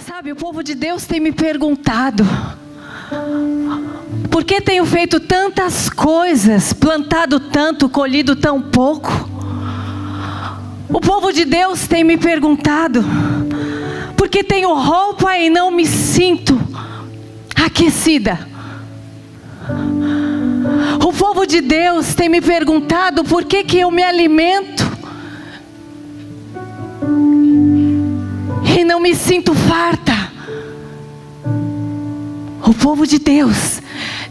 Sabe, o povo de Deus tem me perguntado: por que tenho feito tantas coisas, plantado tanto, colhido tão pouco? O povo de Deus tem me perguntado: por que tenho roupa e não me sinto aquecida? O povo de Deus tem me perguntado: por que eu me alimento e não me sinto farta? O povo de Deus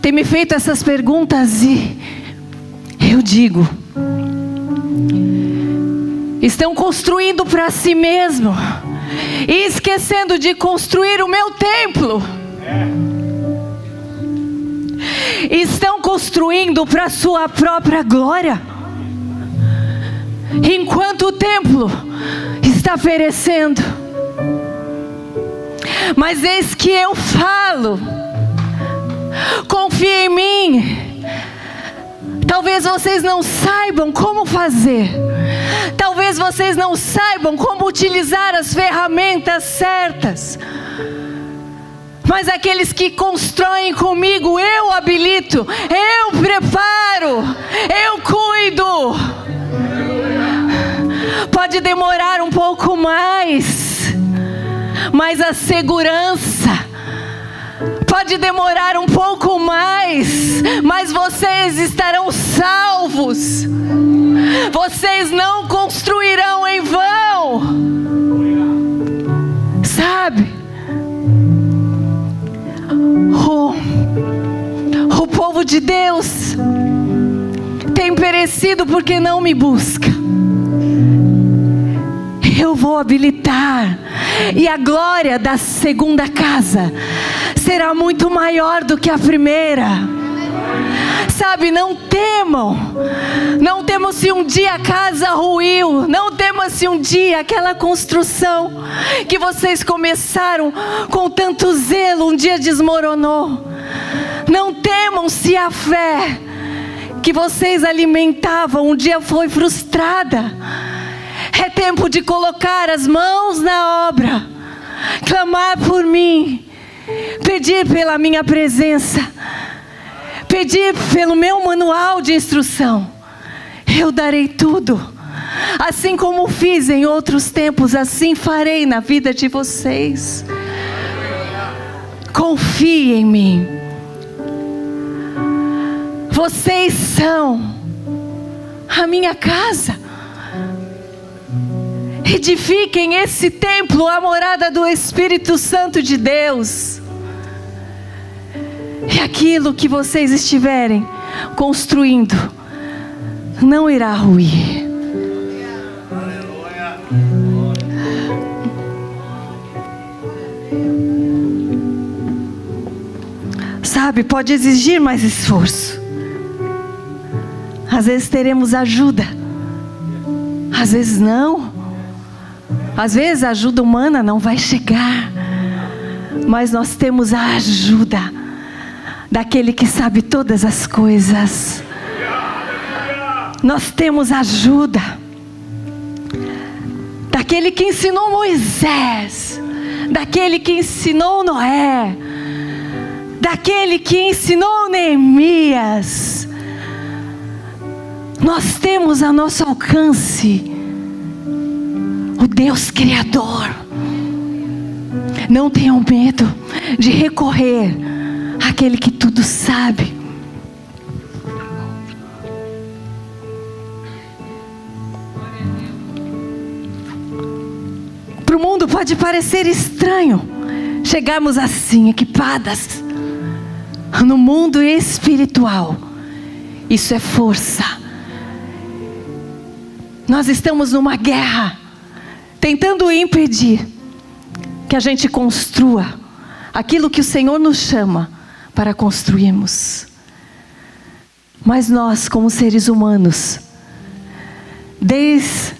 tem me feito essas perguntas e eu digo: estão construindo para si mesmo e esquecendo de construir o meu templo. Estão construindo para sua própria glória, enquanto o templo está perecendo. Mas eis que eu falo: confie em mim. Talvez vocês não saibam como fazer, talvez vocês não saibam como utilizar as ferramentas certas, mas aqueles que constroem comigo, eu habilito, eu preparo, eu cuido. Pode demorar um pouco mais, mas a segurança pode demorar um pouco mais, mas vocês estarão salvos. Vocês não construirão em vão. Sabe? O povo de Deus tem perecido porque não me busca. Eu vou habilitar, e a glória da segunda casa será muito maior do que a primeira. Sabe, não temam. Não temam se um dia a casa ruiu. Não temam se um dia aquela construção que vocês começaram com tanto zelo um dia desmoronou. Não temam se a fé que vocês alimentavam um dia foi frustrada. É tempo de colocar as mãos na obra, clamar por mim, pedir pela minha presença, pedir pelo meu manual de instrução. Eu darei tudo. Assim como fiz em outros tempos, assim farei na vida de vocês. Confie em mim. Vocês são a minha casa. Edifiquem esse templo, a morada do Espírito Santo de Deus. E aquilo que vocês estiverem construindo não irá ruir. Sabe, pode exigir mais esforço. Às vezes teremos ajuda, às vezes não. Às vezes a ajuda humana não vai chegar, mas nós temos a ajuda daquele que sabe todas as coisas. Nós temos a ajuda daquele que ensinou Moisés, daquele que ensinou Noé, daquele que ensinou Neemias. Nós temos a nosso alcance o Deus Criador. Não tenham medo de recorrer àquele que tudo sabe. Para o mundo pode parecer estranho chegarmos assim, equipadas. No mundo espiritual, isso é força. Nós estamos numa guerra, tentando impedir que a gente construa aquilo que o Senhor nos chama para construirmos. Mas nós, como seres humanos, desde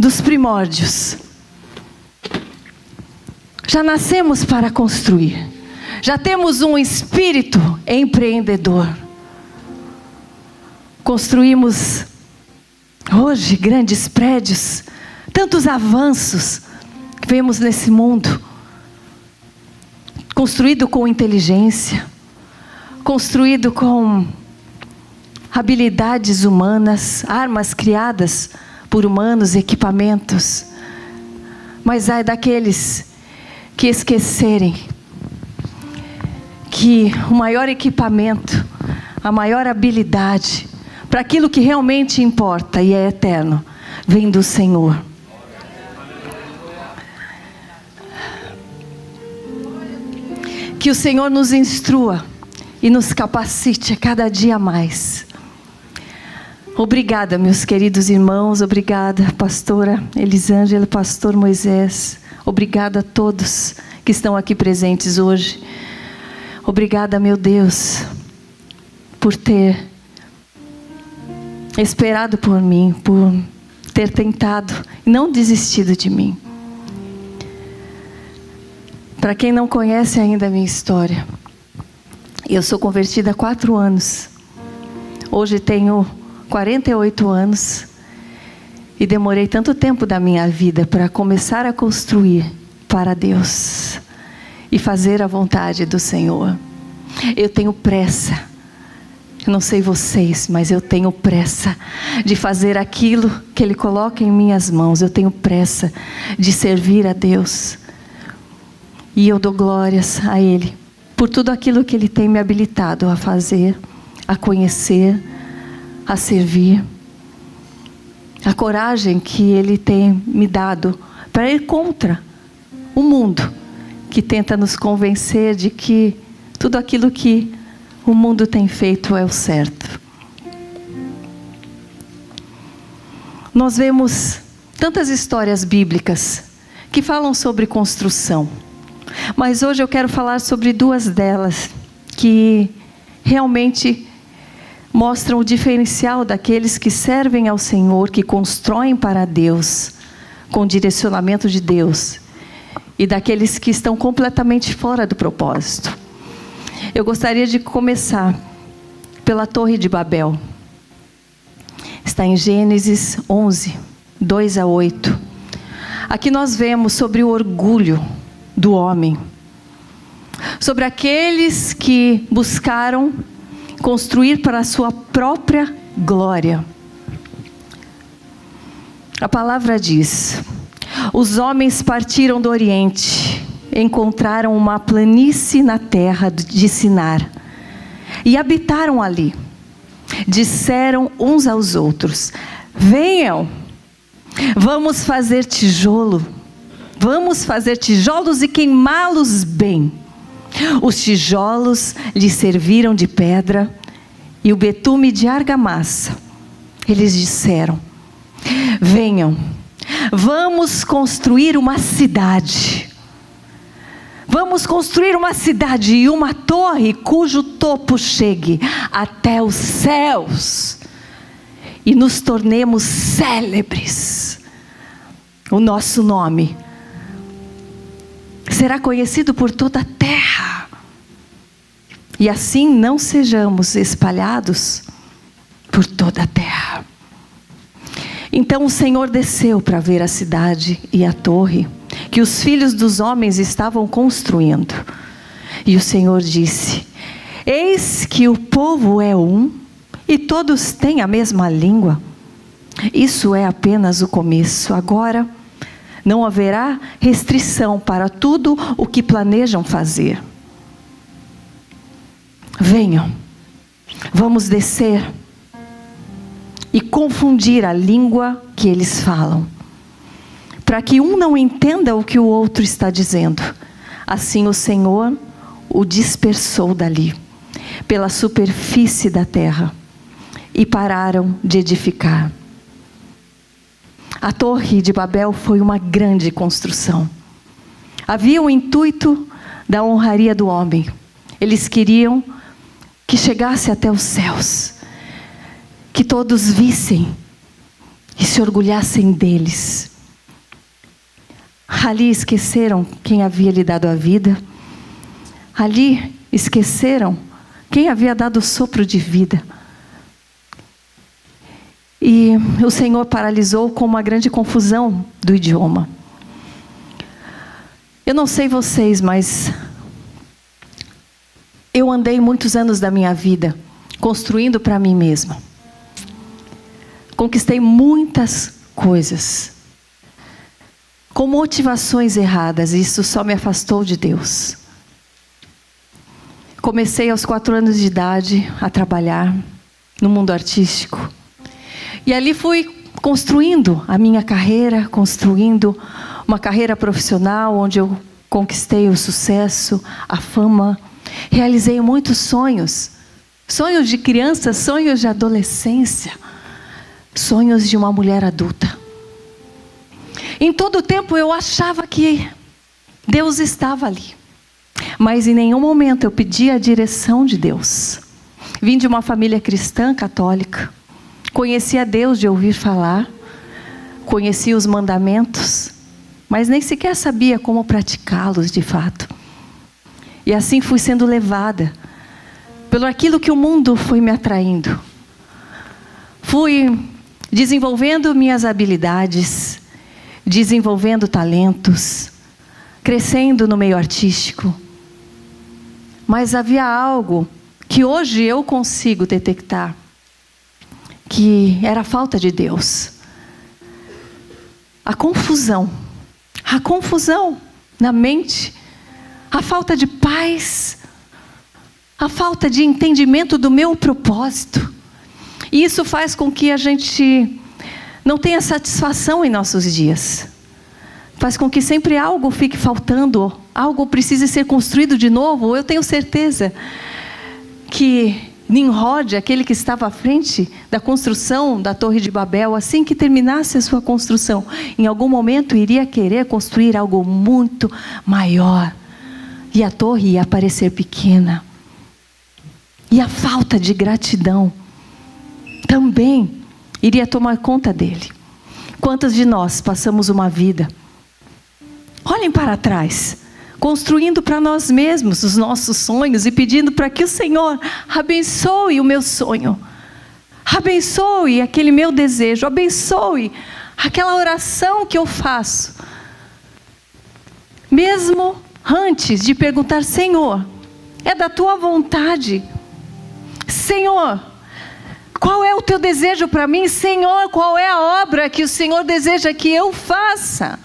os primórdios, já nascemos para construir. Já temos um espírito empreendedor. Construímos hoje grandes prédios, tantos avanços que vemos nesse mundo. construído com inteligência, construído com habilidades humanas, armas criadas por humanos, equipamentos. Mas ai daqueles que esquecerem que o maior equipamento, a maior habilidade para aquilo que realmente importa e é eterno, vem do Senhor. Que o Senhor nos instrua e nos capacite a cada dia mais. Obrigada, meus queridos irmãos. Obrigada, pastora Elisângela, pastor Moisés. Obrigada a todos que estão aqui presentes hoje. Obrigada, meu Deus, por ter esperado por mim, por ter tentado e não desistido de mim. Para quem não conhece ainda a minha história, eu sou convertida há 4 anos. Hoje tenho 48 anos e demorei tanto tempo da minha vida para começar a construir para Deus e fazer a vontade do Senhor. Eu tenho pressa. Eu não sei vocês, mas eu tenho pressa de fazer aquilo que Ele coloca em minhas mãos. Eu tenho pressa de servir a Deus. E eu dou glórias a Ele por tudo aquilo que Ele tem me habilitado a fazer, a conhecer, a servir. A coragem que Ele tem me dado para ir contra o mundo que tenta nos convencer de que tudo aquilo que o mundo tem feito é o certo. Nós vemos tantas histórias bíblicas que falam sobre construção. Mas hoje eu quero falar sobre 2 delas que realmente mostram o diferencial daqueles que servem ao Senhor, que constroem para Deus, com direcionamento de Deus, e daqueles que estão completamente fora do propósito. Eu gostaria de começar pela Torre de Babel. Está em Gênesis 11, 2 a 8. Aqui nós vemos sobre o orgulho do homem, sobre aqueles que buscaram construir para a sua própria glória. A palavra diz: os homens partiram do Oriente, encontraram uma planície na terra de Sinar e habitaram ali. Disseram uns aos outros: venham, vamos fazer tijolos e queimá-los bem. Os tijolos lhes serviram de pedra e o betume de argamassa. Eles disseram: venham, vamos construir uma cidade. Vamos construir uma cidade e uma torre cujo topo chegue até os céus e nos tornemos célebres. O nosso nome será conhecido por toda a terra, e assim não sejamos espalhados por toda a terra. Então o Senhor desceu para ver a cidade e a torre que os filhos dos homens estavam construindo. E o Senhor disse: eis que o povo é um, e todos têm a mesma língua. Isso é apenas o começo. Agora não haverá restrição para tudo o que planejam fazer. Venham, vamos descer e confundir a língua que eles falam, para que um não entenda o que o outro está dizendo. Assim o Senhor o dispersou dali, pela superfície da terra, e pararam de edificar. A Torre de Babel foi uma grande construção. Havia o intuito da honraria do homem. Eles queriam que chegasse até os céus, que todos vissem e se orgulhassem deles. Ali esqueceram quem havia lhe dado a vida. Ali esqueceram quem havia dado o sopro de vida. E o Senhor paralisou com uma grande confusão do idioma. Eu não sei vocês, mas eu andei muitos anos da minha vida construindo para mim mesma. Conquistei muitas coisas com motivações erradas, e isso só me afastou de Deus. Comecei aos 4 anos de idade a trabalhar no mundo artístico. E ali fui construindo a minha carreira, construindo uma carreira profissional, onde eu conquistei o sucesso, a fama. Realizei muitos sonhos. Sonhos de criança, sonhos de adolescência, sonhos de uma mulher adulta. Em todo o tempo eu achava que Deus estava ali. Mas em nenhum momento eu pedi a direção de Deus. Vim de uma família cristã, católica. Conhecia Deus de ouvir falar. Conhecia os mandamentos. Mas nem sequer sabia como praticá-los de fato. E assim fui sendo levada pelo aquilo que o mundo foi me atraindo. Fui desenvolvendo minhas habilidades, desenvolvendo talentos, crescendo no meio artístico. Mas havia algo que hoje eu consigo detectar, que era a falta de Deus. A confusão na mente, a falta de paz, a falta de entendimento do meu propósito. E isso faz com que a gente não tenha satisfação em nossos dias. Faz com que sempre algo fique faltando, algo precise ser construído de novo. Eu tenho certeza que Nimrod, aquele que estava à frente da construção da Torre de Babel, assim que terminasse a sua construção, em algum momento iria querer construir algo muito maior. E a torre ia parecer pequena. E a falta de gratidão também iria tomar conta dele. Quantos de nós passamos uma vida, olhem para trás, construindo para nós mesmos os nossos sonhos e pedindo para que o Senhor abençoe o meu sonho, abençoe aquele meu desejo, abençoe aquela oração que eu faço, mesmo antes de perguntar: Senhor, é da tua vontade? Senhor, qual é o teu desejo para mim? Senhor, qual é a obra que o Senhor deseja que eu faça?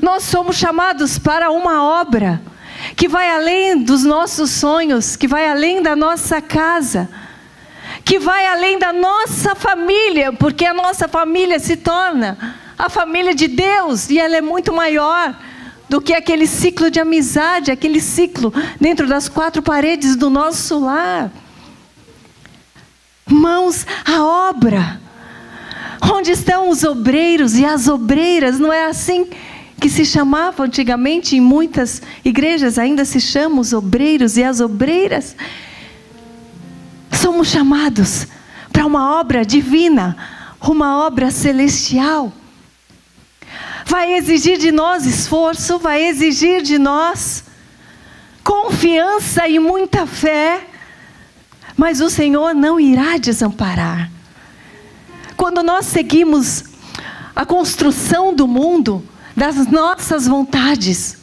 Nós somos chamados para uma obra que vai além dos nossos sonhos, que vai além da nossa casa, que vai além da nossa família, porque a nossa família se torna a família de Deus, e ela é muito maior do que aquele ciclo de amizade, aquele ciclo dentro das 4 paredes do nosso lar. Irmãos, a obra, onde estão os obreiros e as obreiras? Não é assim que se chamava antigamente? Em muitas igrejas ainda se chamam os obreiros e as obreiras. Somos chamados para uma obra divina, uma obra celestial. Vai exigir de nós esforço, vai exigir de nós confiança e muita fé. Mas o Senhor não irá desamparar. Quando nós seguimos a construção do mundo, das nossas vontades,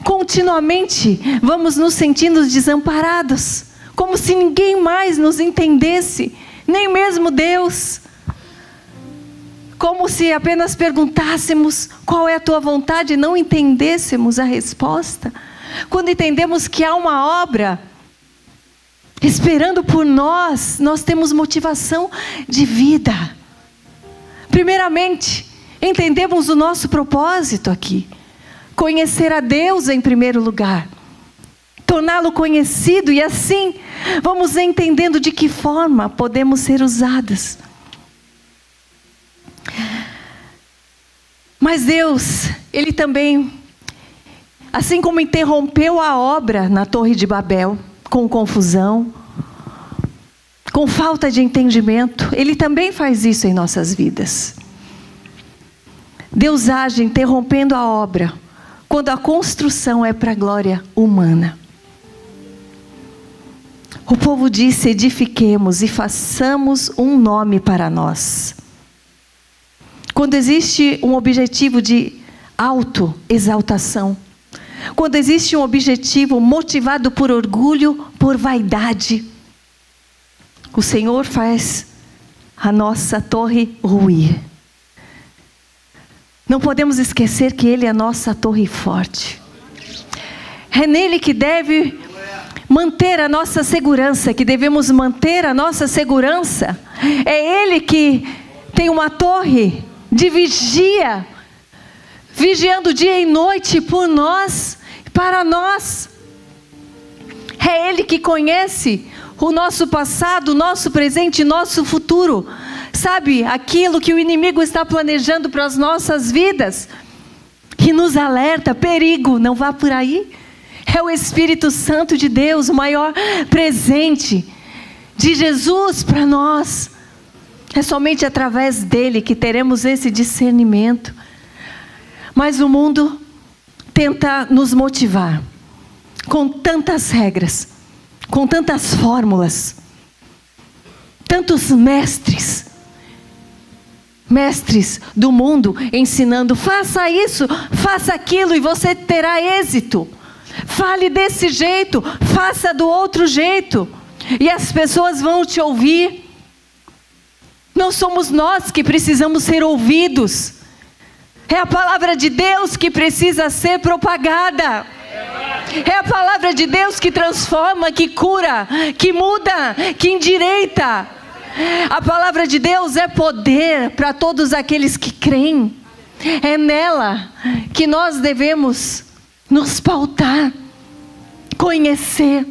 continuamente vamos nos sentindo desamparados, como se ninguém mais nos entendesse, nem mesmo Deus. Como se apenas perguntássemos qual é a tua vontade e não entendêssemos a resposta. Quando entendemos que há uma obra esperando por nós, nós temos motivação de vida. Primeiramente, entendemos o nosso propósito aqui. Conhecer a Deus em primeiro lugar. Torná-lo conhecido, e assim vamos entendendo de que forma podemos ser usados. Mas Deus, Ele também, assim como interrompeu a obra na Torre de Babel, com confusão, com falta de entendimento, Ele também faz isso em nossas vidas. Deus age interrompendo a obra, quando a construção é para a glória humana. O povo disse: edifiquemos e façamos um nome para nós. Quando existe um objetivo de autoexaltação, quando existe um objetivo motivado por orgulho, por vaidade, o Senhor faz a nossa torre ruir. Não podemos esquecer que Ele é a nossa torre forte. É nele que deve manter a nossa segurança, que devemos manter a nossa segurança. É Ele que tem uma torre de vigia, vigiando dia e noite por nós, para nós. É Ele que conhece o nosso passado, o nosso presente e nosso futuro. Sabe, aquilo que o inimigo está planejando para as nossas vidas, que nos alerta: perigo, não vá por aí. É o Espírito Santo de Deus, o maior presente de Jesus para nós. É somente através dele que teremos esse discernimento. Mas o mundo tenta nos motivar com tantas regras, com tantas fórmulas, tantos mestres do mundo ensinando: faça isso, faça aquilo e você terá êxito. Fale desse jeito, faça do outro jeito, e as pessoas vão te ouvir. Não somos nós que precisamos ser ouvidos, é a palavra de Deus que precisa ser propagada. É a palavra de Deus que transforma, que cura, que muda, que endireita. A palavra de Deus é poder para todos aqueles que creem. É nela que nós devemos nos pautar, conhecer,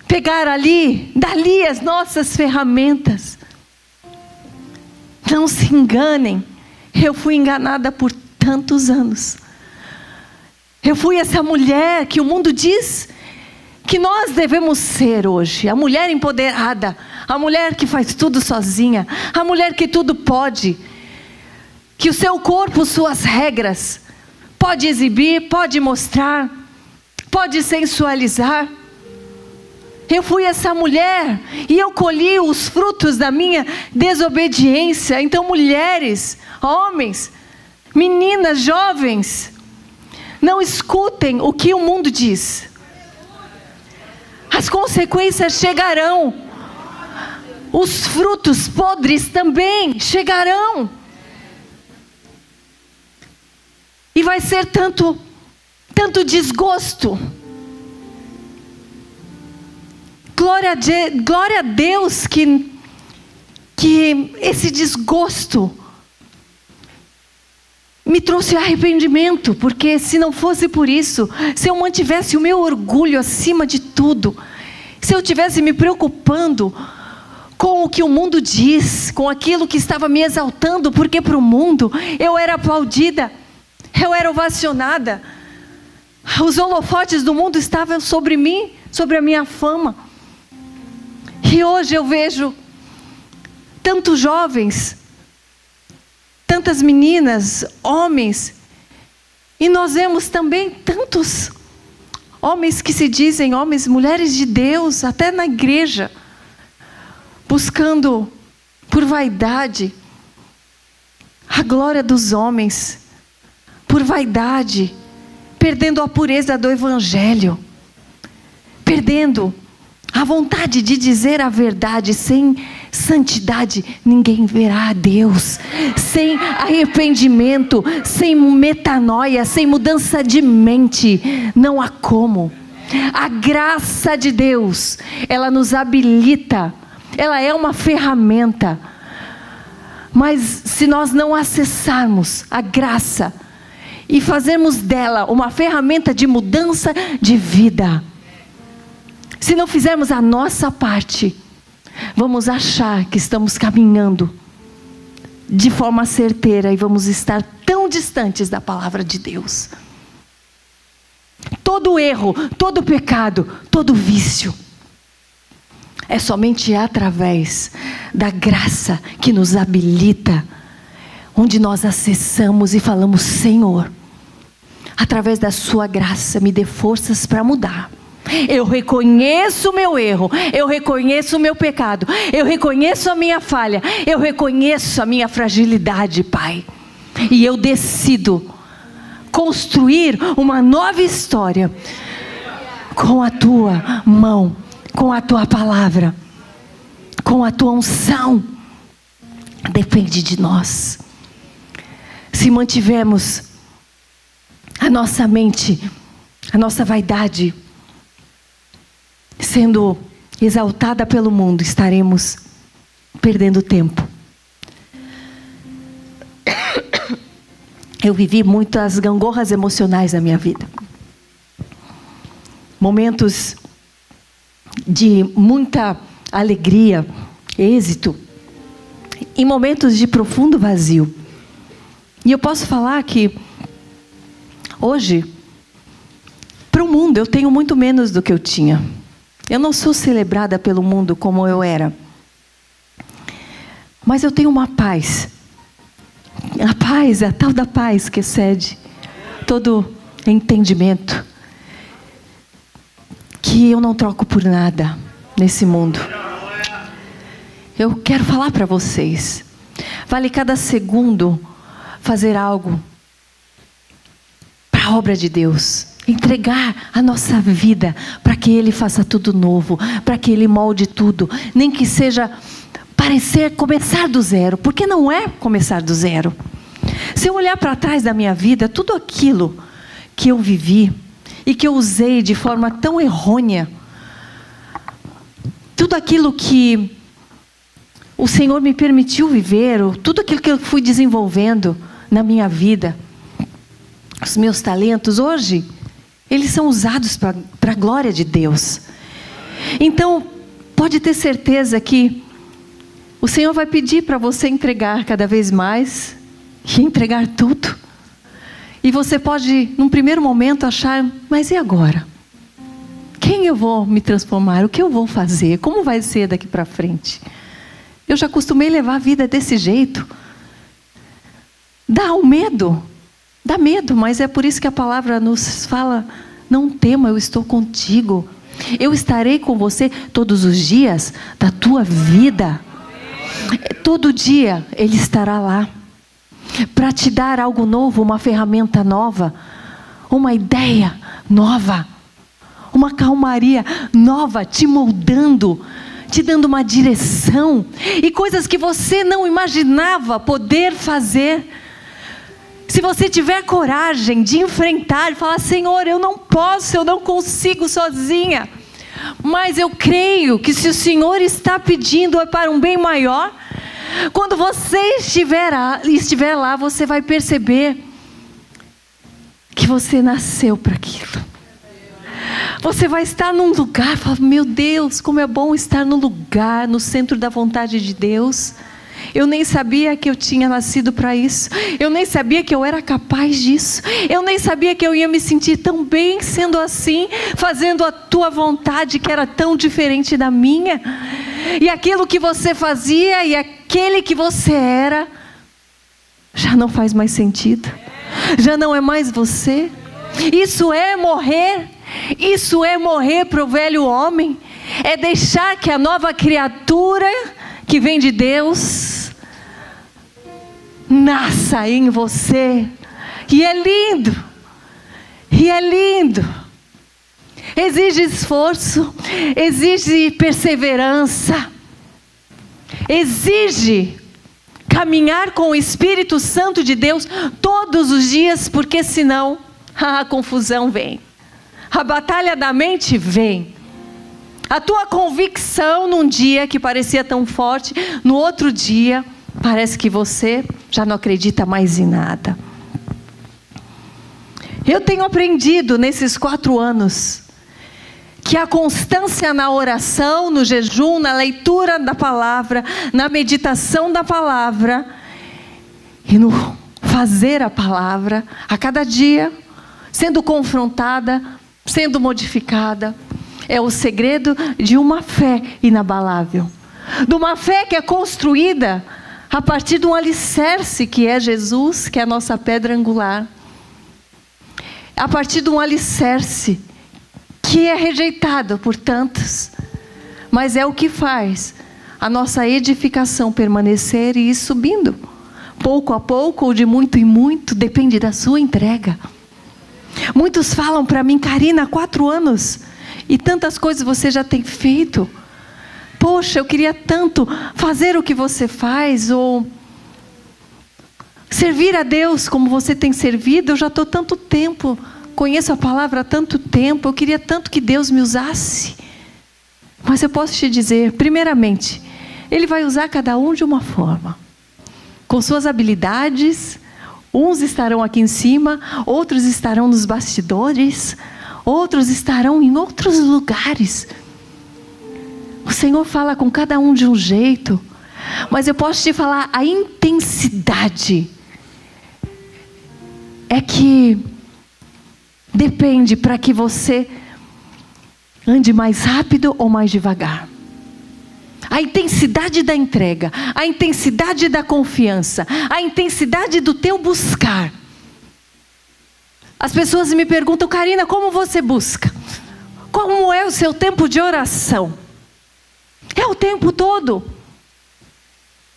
pegar dali as nossas ferramentas. Não se enganem, eu fui enganada por tantos anos. Eu fui essa mulher que o mundo diz que nós devemos ser hoje. A mulher empoderada, a mulher que faz tudo sozinha, a mulher que tudo pode, que o seu corpo, suas regras, pode exibir, pode mostrar, pode sensualizar. Eu fui essa mulher e eu colhi os frutos da minha desobediência. Então, mulheres, homens, meninas, jovens, não escutem o que o mundo diz. As consequências chegarão. Os frutos podres também chegarão. E vai ser tanto desgosto. Glória a Deus que esse desgosto me trouxe arrependimento, porque se não fosse por isso, se eu mantivesse o meu orgulho acima de tudo, se eu tivesse me preocupando com o que o mundo diz, com aquilo que estava me exaltando, porque para o mundo eu era aplaudida, eu era ovacionada, os holofotes do mundo estavam sobre mim, sobre a minha fama. E hoje eu vejo tantos jovens, tantas meninas, homens, e nós vemos também tantos homens que se dizem homens, mulheres de Deus, até na igreja, buscando por vaidade a glória dos homens, por vaidade, perdendo a pureza do evangelho, perdendo a vontade de dizer a verdade. Sem santidade ninguém verá a Deus. Sem arrependimento, sem metanoia, sem mudança de mente, não há como. A graça de Deus, ela nos habilita, ela é uma ferramenta, mas se nós não acessarmos a graça e fazermos dela uma ferramenta de mudança de vida, se não fizermos a nossa parte, vamos achar que estamos caminhando de forma certeira e vamos estar tão distantes da palavra de Deus. Todo erro, todo pecado, todo vício, é somente através da graça que nos habilita, onde nós acessamos e falamos: Senhor, através da sua graça me dê forças para mudar. Eu reconheço o meu erro, eu reconheço o meu pecado, eu reconheço a minha falha, eu reconheço a minha fragilidade, Pai. E eu decido, com construir uma nova história com a tua mão, com a tua palavra, com a tua unção. Depende de nós. Se mantivermos a nossa mente, a nossa vaidade sendo exaltada pelo mundo, estaremos perdendo tempo. Eu vivi muitas gangorras emocionais na minha vida. Momentos de muita alegria, êxito, e momentos de profundo vazio. E eu posso falar que hoje, para o mundo, eu tenho muito menos do que eu tinha. Eu não sou celebrada pelo mundo como eu era. Mas eu tenho uma paz. A paz, a tal da paz que excede todo entendimento, que eu não troco por nada nesse mundo. Eu quero falar para vocês, vale cada segundo fazer algo para a obra de Deus, entregar a nossa vida para que Ele faça tudo novo, para que Ele molde tudo, nem que seja parecer começar do zero, porque não é começar do zero. Se eu olhar para trás da minha vida, tudo aquilo que eu vivi e que eu usei de forma tão errônea, tudo aquilo que o Senhor me permitiu viver, tudo aquilo que eu fui desenvolvendo na minha vida, os meus talentos, hoje, eles são usados para a glória de Deus. Então, pode ter certeza que o Senhor vai pedir para você entregar cada vez mais, e entregar tudo. E você pode, num primeiro momento, achar, mas e agora? Quem eu vou me transformar? O que eu vou fazer? Como vai ser daqui para frente? Eu já acostumei levar a vida desse jeito. Dá um medo. Dá medo, mas é por isso que a palavra nos fala, não tema, eu estou contigo. Eu estarei com você todos os dias da tua vida. Todo dia Ele estará lá para te dar algo novo, uma ferramenta nova, uma ideia nova, uma calmaria nova, te moldando, te dando uma direção e coisas que você não imaginava poder fazer. Se você tiver coragem de enfrentar e falar, Senhor, eu não posso, eu não consigo sozinha, mas eu creio que se o Senhor está pedindo é para um bem maior. Quando você estiver lá, você vai perceber que você nasceu para aquilo. Você vai estar num lugar, fala, meu Deus, como é bom estar no lugar, no centro da vontade de Deus. Eu nem sabia que eu tinha nascido para isso. Eu nem sabia que eu era capaz disso. Eu nem sabia que eu ia me sentir tão bem sendo assim, fazendo a tua vontade que era tão diferente da minha. E aquilo que você fazia e aquele que você era já não faz mais sentido. Já não é mais você. Isso é morrer. Isso é morrer para o velho homem. É deixar que a nova criatura que vem de Deus nasça em você. E é lindo. E é lindo. Exige esforço, exige perseverança, exige caminhar com o Espírito Santo de Deus todos os dias, porque senão a confusão vem, a batalha da mente vem. A tua convicção num dia que parecia tão forte, no outro dia parece que você já não acredita mais em nada. Eu tenho aprendido nesses 4 anos que a constância na oração, no jejum, na leitura da palavra, na meditação da palavra e no fazer a palavra, a cada dia, sendo confrontada, sendo modificada, é o segredo de uma fé inabalável. De uma fé que é construída a partir de um alicerce que é Jesus, que é a nossa pedra angular. A partir de um alicerce que é rejeitado por tantos, mas é o que faz a nossa edificação permanecer e ir subindo, pouco a pouco ou de muito em muito, depende da sua entrega. Muitos falam para mim: Karina, há 4 anos e tantas coisas você já tem feito. Poxa, eu queria tanto fazer o que você faz, ou servir a Deus como você tem servido. Eu já estou tanto tempo, conheço a palavra há tanto tempo, eu queria tanto que Deus me usasse. Mas eu posso te dizer, primeiramente, Ele vai usar cada um de uma forma, com suas habilidades. Uns estarão aqui em cima, outros estarão nos bastidores, outros estarão em outros lugares. O Senhor fala com cada um de um jeito, mas eu posso te falar, a intensidade é que depende para que você ande mais rápido ou mais devagar. A intensidade da entrega, a intensidade da confiança, a intensidade do teu buscar. As pessoas me perguntam: Karina, como você busca? Como é o seu tempo de oração? É o tempo todo.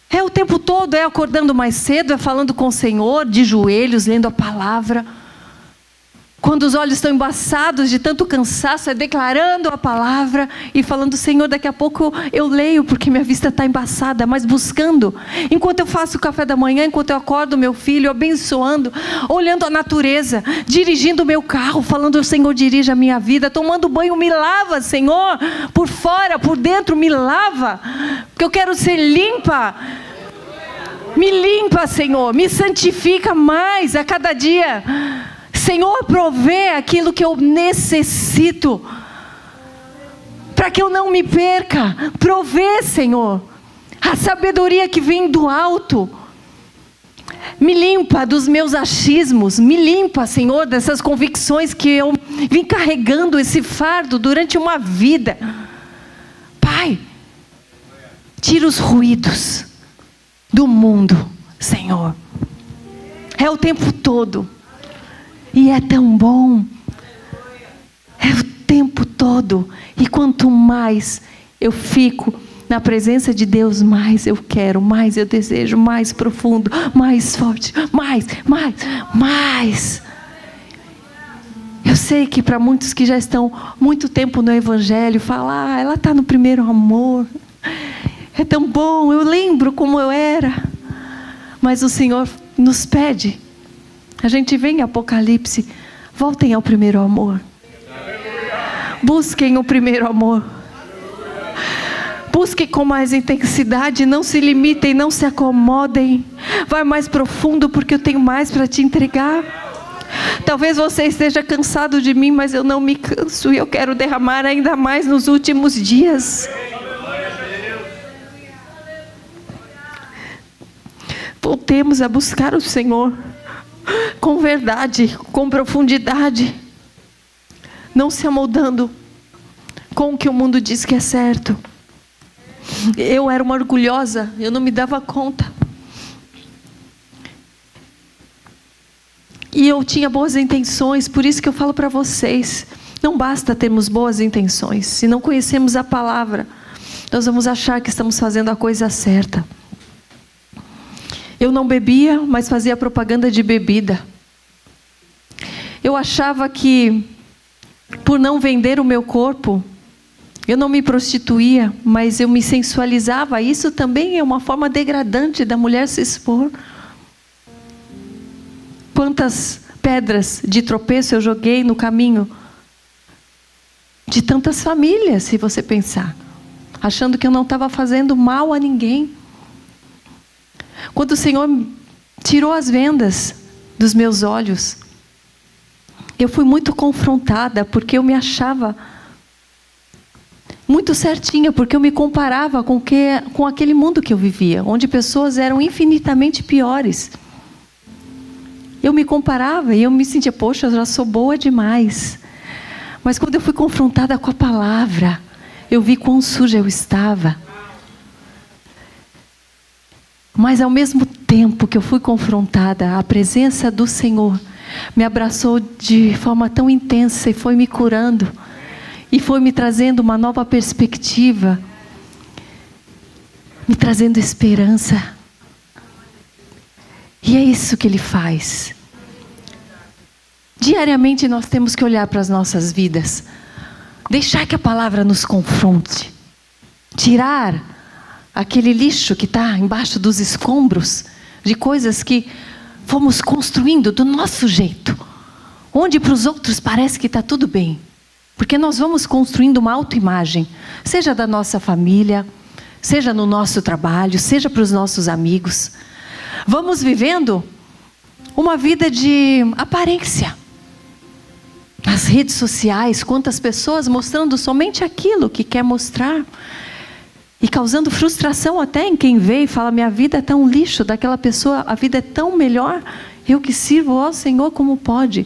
É o tempo todo, é acordando mais cedo, é falando com o Senhor, de joelhos, lendo a palavra. Quando os olhos estão embaçados de tanto cansaço, é declarando a palavra e falando: Senhor, daqui a pouco eu leio porque minha vista está embaçada, mas buscando. Enquanto eu faço o café da manhã, enquanto eu acordo meu filho, abençoando, olhando a natureza, dirigindo o meu carro, falando: Senhor, dirija a minha vida. Tomando banho, me lava, Senhor, por fora, por dentro, me lava, porque eu quero ser limpa. Me limpa, Senhor, me santifica mais a cada dia. Senhor, provê aquilo que eu necessito, para que eu não me perca. Provê, Senhor, a sabedoria que vem do alto. Me limpa dos meus achismos, me limpa, Senhor, dessas convicções que eu vim carregando esse fardo durante uma vida. Pai, tira os ruídos do mundo, Senhor. É o tempo todo. E é tão bom. É o tempo todo. E quanto mais eu fico na presença de Deus, mais eu quero, mais eu desejo, mais profundo, mais forte, mais. Eu sei que para muitos que já estão muito tempo no Evangelho, falam: ela está no primeiro amor. É tão bom, eu lembro como eu era. Mas o Senhor nos pede. A gente vê em Apocalipse: voltem ao primeiro amor. Busquem o primeiro amor. Busquem com mais intensidade. Não se limitem, não se acomodem. Vai mais profundo, porque eu tenho mais para te entregar. Talvez você esteja cansado de mim, mas eu não me canso. E eu quero derramar ainda mais nos últimos dias. Voltemos a buscar o Senhor com verdade, com profundidade, não se amoldando com o que o mundo diz que é certo. Eu era uma orgulhosa, eu não me dava conta. E eu tinha boas intenções, por isso que eu falo para vocês: não basta termos boas intenções, se não conhecemos a palavra, nós vamos achar que estamos fazendo a coisa certa. Eu não bebia, mas fazia propaganda de bebida. Eu achava que, por não vender o meu corpo, eu não me prostituía, mas eu me sensualizava. Isso também é uma forma degradante da mulher se expor. Quantas pedras de tropeço eu joguei no caminho de tantas famílias, se você pensar, achando que eu não estava fazendo mal a ninguém. Quando o Senhor tirou as vendas dos meus olhos, eu fui muito confrontada, porque eu me achava muito certinha, porque eu me comparava com aquele mundo que eu vivia, onde pessoas eram infinitamente piores. Eu me comparava e eu me sentia: poxa, eu já sou boa demais. Mas quando eu fui confrontada com a palavra, eu vi quão suja eu estava. Mas ao mesmo tempo que eu fui confrontada, a presença do Senhor me abraçou de forma tão intensa e foi me curando. E foi me trazendo uma nova perspectiva, me trazendo esperança. E é isso que Ele faz. Diariamente nós temos que olhar para as nossas vidas, deixar que a palavra nos confronte, tirar aquele lixo que está embaixo dos escombros, de coisas que fomos construindo do nosso jeito, onde para os outros parece que está tudo bem, porque nós vamos construindo uma autoimagem, seja da nossa família, seja no nosso trabalho, seja para os nossos amigos. Vamos vivendo uma vida de aparência. Nas redes sociais, quantas pessoas mostrando somente aquilo que quer mostrar, e causando frustração até em quem vê e fala: minha vida é tão lixo, daquela pessoa a vida é tão melhor, eu que sirvo ao Senhor como pode.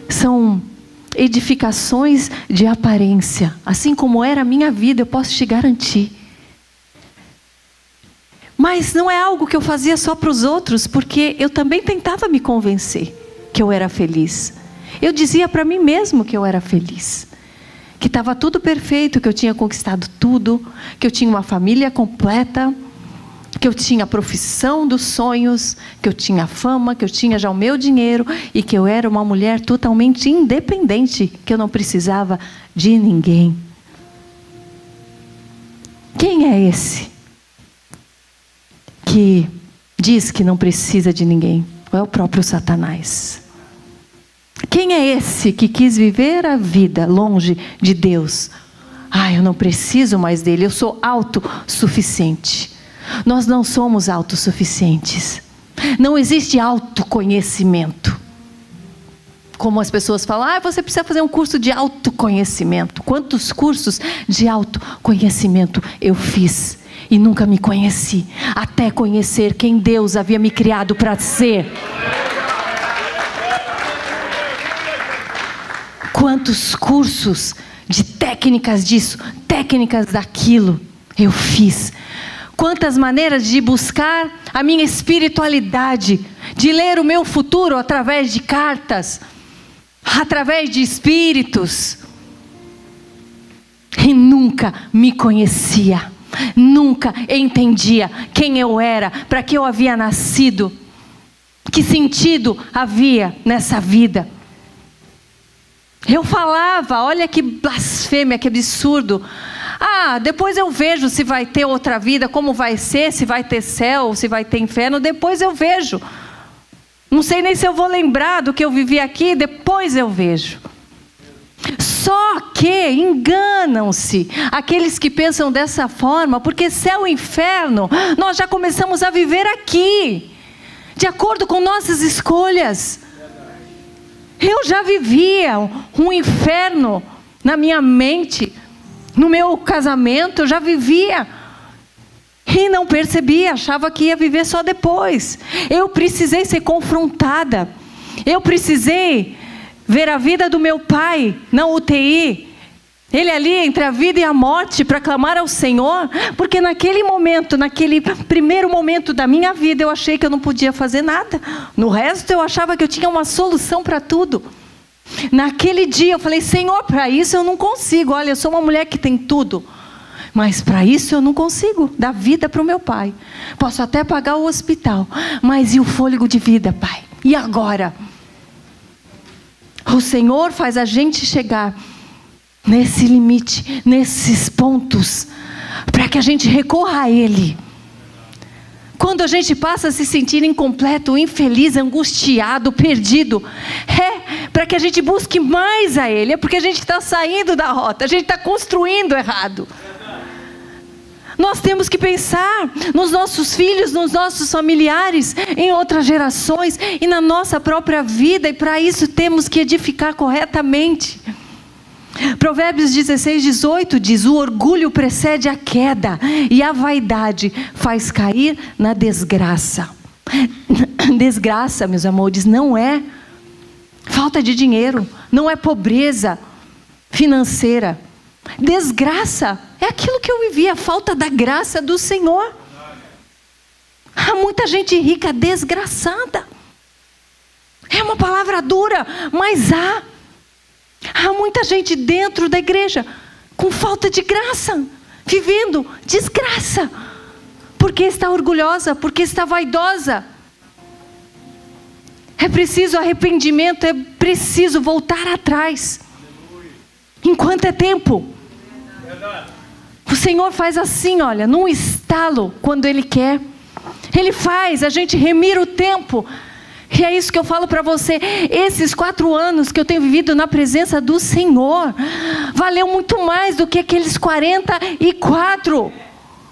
São edificações de aparência. Assim como era a minha vida, eu posso te garantir. Mas não é algo que eu fazia só para os outros, porque eu também tentava me convencer que eu era feliz. Eu dizia para mim mesmo que eu era feliz, que estava tudo perfeito, que eu tinha conquistado tudo, que eu tinha uma família completa, que eu tinha a profissão dos sonhos, que eu tinha fama, que eu tinha já o meu dinheiro e que eu era uma mulher totalmente independente, que eu não precisava de ninguém. Quem é esse que diz que não precisa de ninguém? É o próprio Satanás. Quem é esse que quis viver a vida longe de Deus? Eu não preciso mais dele, eu sou autossuficiente. Nós não somos autossuficientes. Não existe autoconhecimento. Como as pessoas falam: você precisa fazer um curso de autoconhecimento. Quantos cursos de autoconhecimento eu fiz e nunca me conheci, até conhecer quem Deus havia me criado para ser. Quantos cursos de técnicas disso, técnicas daquilo eu fiz. Quantas maneiras de buscar a minha espiritualidade, de ler o meu futuro através de cartas, através de espíritos. E nunca me conhecia, nunca entendia quem eu era, para que eu havia nascido, que sentido havia nessa vida. Eu falava: olha que blasfêmia, que absurdo. Depois eu vejo se vai ter outra vida, como vai ser, se vai ter céu, se vai ter inferno, depois eu vejo. Não sei nem se eu vou lembrar do que eu vivi aqui, depois eu vejo. Só que enganam-se aqueles que pensam dessa forma, porque céu e inferno, nós já começamos a viver aqui, de acordo com nossas escolhas. Eu já vivia um inferno na minha mente, no meu casamento, eu já vivia. E não percebia, achava que ia viver só depois. Eu precisei ser confrontada. Eu precisei ver a vida do meu pai na UTI. Ele ali entre a vida e a morte, para clamar ao Senhor. Porque naquele momento, naquele primeiro momento da minha vida, eu achei que eu não podia fazer nada. No resto eu achava que eu tinha uma solução para tudo. Naquele dia eu falei: Senhor, para isso eu não consigo. Olha, eu sou uma mulher que tem tudo, mas para isso eu não consigo dar vida para o meu pai. Posso até pagar o hospital, mas e o fôlego de vida, Pai? E agora? O Senhor faz a gente chegar nesse limite, nesses pontos, para que a gente recorra a Ele. Quando a gente passa a se sentir incompleto, infeliz, angustiado, perdido, para que a gente busque mais a Ele. É porque a gente está saindo da rota, a gente está construindo errado. Nós temos que pensar nos nossos filhos, nos nossos familiares, em outras gerações e na nossa própria vida. E para isso temos que edificar corretamente. Provérbios 16:18 diz: o orgulho precede a queda e a vaidade faz cair na desgraça. Desgraça, meus amores, não é falta de dinheiro, não é pobreza financeira. Desgraça é aquilo que eu vivi, a falta da graça do Senhor. Há muita gente rica desgraçada. É uma palavra dura, mas há muita gente dentro da igreja com falta de graça, vivendo desgraça, porque está orgulhosa, porque está vaidosa. É preciso arrependimento, é preciso voltar atrás. Enquanto é tempo. O Senhor faz assim, olha, num estalo, quando Ele quer. Ele faz a gente remir o tempo. E é isso que eu falo para você. Esses 4 anos que eu tenho vivido na presença do Senhor, valeu muito mais do que aqueles 44.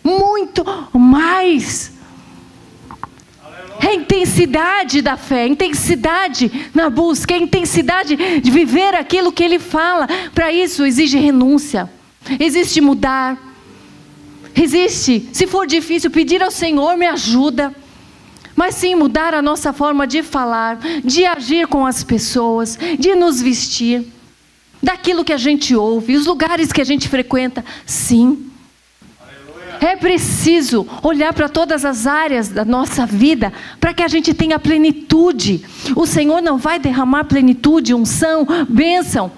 Muito mais. É a intensidade da fé, a intensidade na busca, a intensidade de viver aquilo que Ele fala. Para isso exige renúncia, existe mudar, existe, se for difícil, pedir ao Senhor, me ajuda. Mas sim, mudar a nossa forma de falar, de agir com as pessoas, de nos vestir, daquilo que a gente ouve, os lugares que a gente frequenta, sim. É preciso olhar para todas as áreas da nossa vida, para que a gente tenha plenitude. O Senhor não vai derramar plenitude, unção, bênção,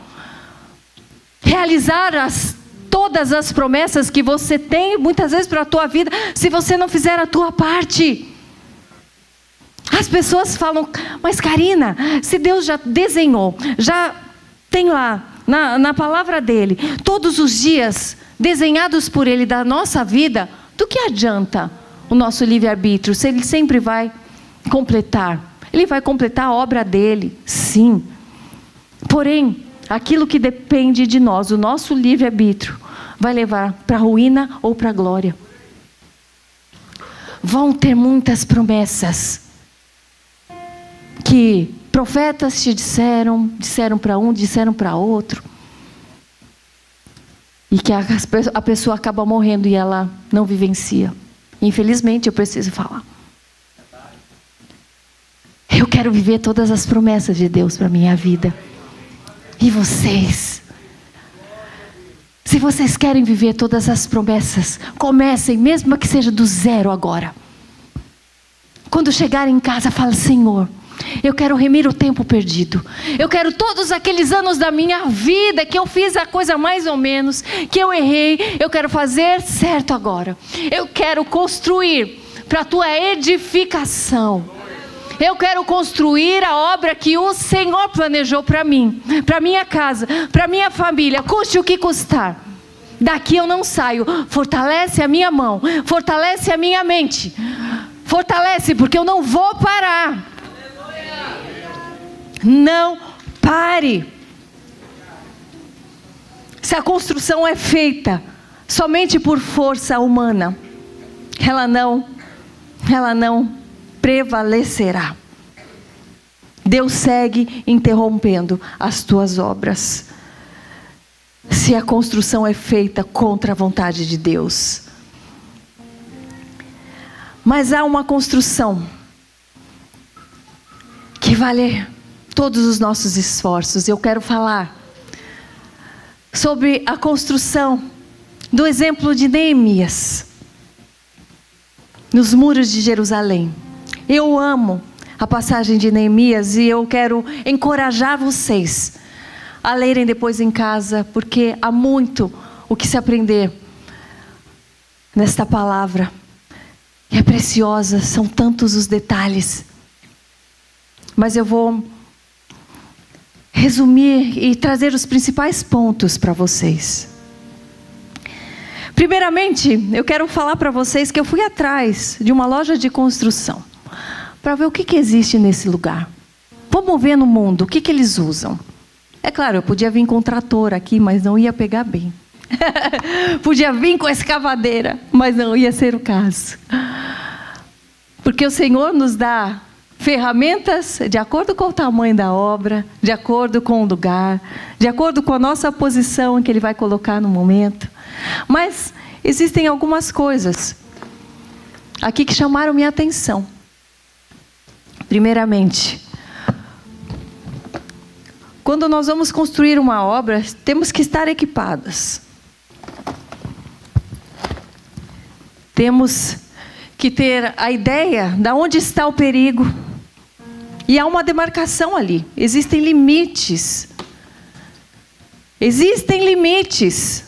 realizar todas as promessas que você tem, muitas vezes para a tua vida, se você não fizer a tua parte. As pessoas falam, mas Karina, se Deus já desenhou, já tem lá, na palavra dEle, todos os dias desenhados por Ele da nossa vida, do que adianta o nosso livre-arbítrio, se Ele sempre vai completar? Ele vai completar a obra dEle, sim. Porém, aquilo que depende de nós, o nosso livre-arbítrio, vai levar para a ruína ou para a glória. Vão ter muitas promessas que profetas te disseram para um, disseram para outro, e que a pessoa acaba morrendo e ela não vivencia. Infelizmente, eu preciso falar. Eu quero viver todas as promessas de Deus para a minha vida. E vocês? Se vocês querem viver todas as promessas, comecem, mesmo que seja do zero agora. Quando chegarem em casa, fala: Senhor, eu quero remir o tempo perdido. Eu quero todos aqueles anos da minha vida que eu fiz a coisa mais ou menos, que eu errei, eu quero fazer certo agora. Eu quero construir para a tua edificação. Eu quero construir a obra que o Senhor planejou para mim, para minha casa, para minha família, custe o que custar. Daqui eu não saio. Fortalece a minha mão, fortalece a minha mente, fortalece, porque eu não vou parar. Não pare. Se a construção é feita somente por força humana, ela não prevalecerá. Deus segue interrompendo as tuas obras, se a construção é feita contra a vontade de Deus. Mas há uma construção que vale todos os nossos esforços. Eu quero falar sobre a construção do exemplo de Neemias nos muros de Jerusalém. Eu amo a passagem de Neemias e eu quero encorajar vocês a lerem depois em casa, porque há muito o que se aprender nesta palavra. É preciosa, são tantos os detalhes. Mas eu vou resumir e trazer os principais pontos para vocês. Primeiramente, eu quero falar para vocês que eu fui atrás de uma loja de construção para ver o que existe nesse lugar. Vamos ver no mundo o que eles usam. É claro, eu podia vir com trator aqui, mas não ia pegar bem. Podia vir com a escavadeira, mas não ia ser o caso. Porque o Senhor nos dá ferramentas de acordo com o tamanho da obra, de acordo com o lugar, de acordo com a nossa posição que Ele vai colocar no momento. Mas existem algumas coisas aqui que chamaram minha atenção. Primeiramente, quando nós vamos construir uma obra, temos que estar equipadas. Temos que ter a ideia de onde está o perigo. E há uma demarcação ali. Existem limites. Existem limites.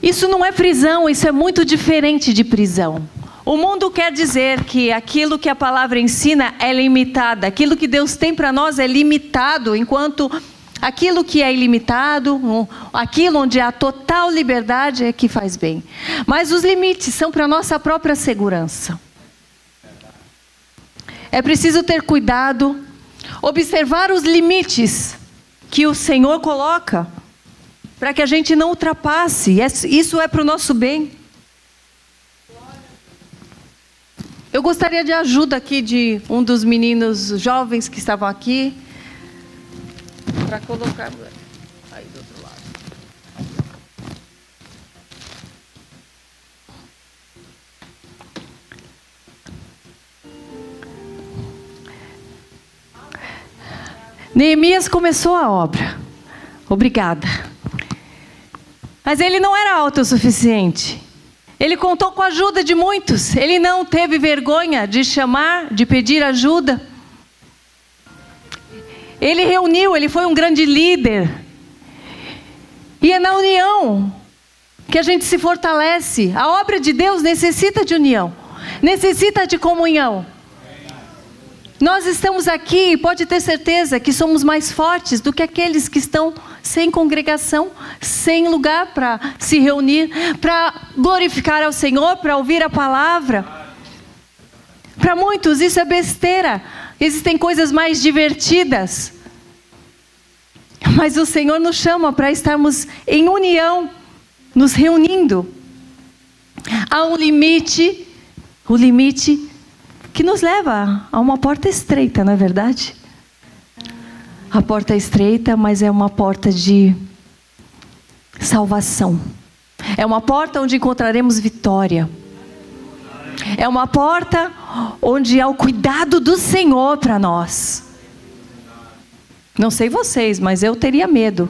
Isso não é prisão, isso é muito diferente de prisão. O mundo quer dizer que aquilo que a palavra ensina é limitado, aquilo que Deus tem para nós é limitado, enquanto aquilo que é ilimitado, aquilo onde há total liberdade é que faz bem. Mas os limites são para a nossa própria segurança. É preciso ter cuidado, observar os limites que o Senhor coloca, para que a gente não ultrapasse. Isso é para o nosso bem. Eu gostaria de ajuda aqui de um dos meninos jovens que estavam aqui, para colocar aí do outro lado. Neemias começou a obra. Obrigada. Mas ele não era autossuficiente. Ele contou com a ajuda de muitos. Ele não teve vergonha de chamar, de pedir ajuda. Ele reuniu, ele foi um grande líder. E é na união que a gente se fortalece. A obra de Deus necessita de união, necessita de comunhão. Nós estamos aqui, pode ter certeza que somos mais fortes do que aqueles que estão sem congregação, sem lugar para se reunir, para glorificar ao Senhor, para ouvir a palavra. Para muitos isso é besteira, existem coisas mais divertidas. Mas o Senhor nos chama para estarmos em união, nos reunindo. Há um limite, o limite que nos lva a uma porta estreita, não é verdade? A porta é estreita, mas é uma porta de salvação. É uma porta onde encontraremos vitória. É uma porta onde há o cuidado do Senhor para nós. Não sei vocês, mas eu teria medo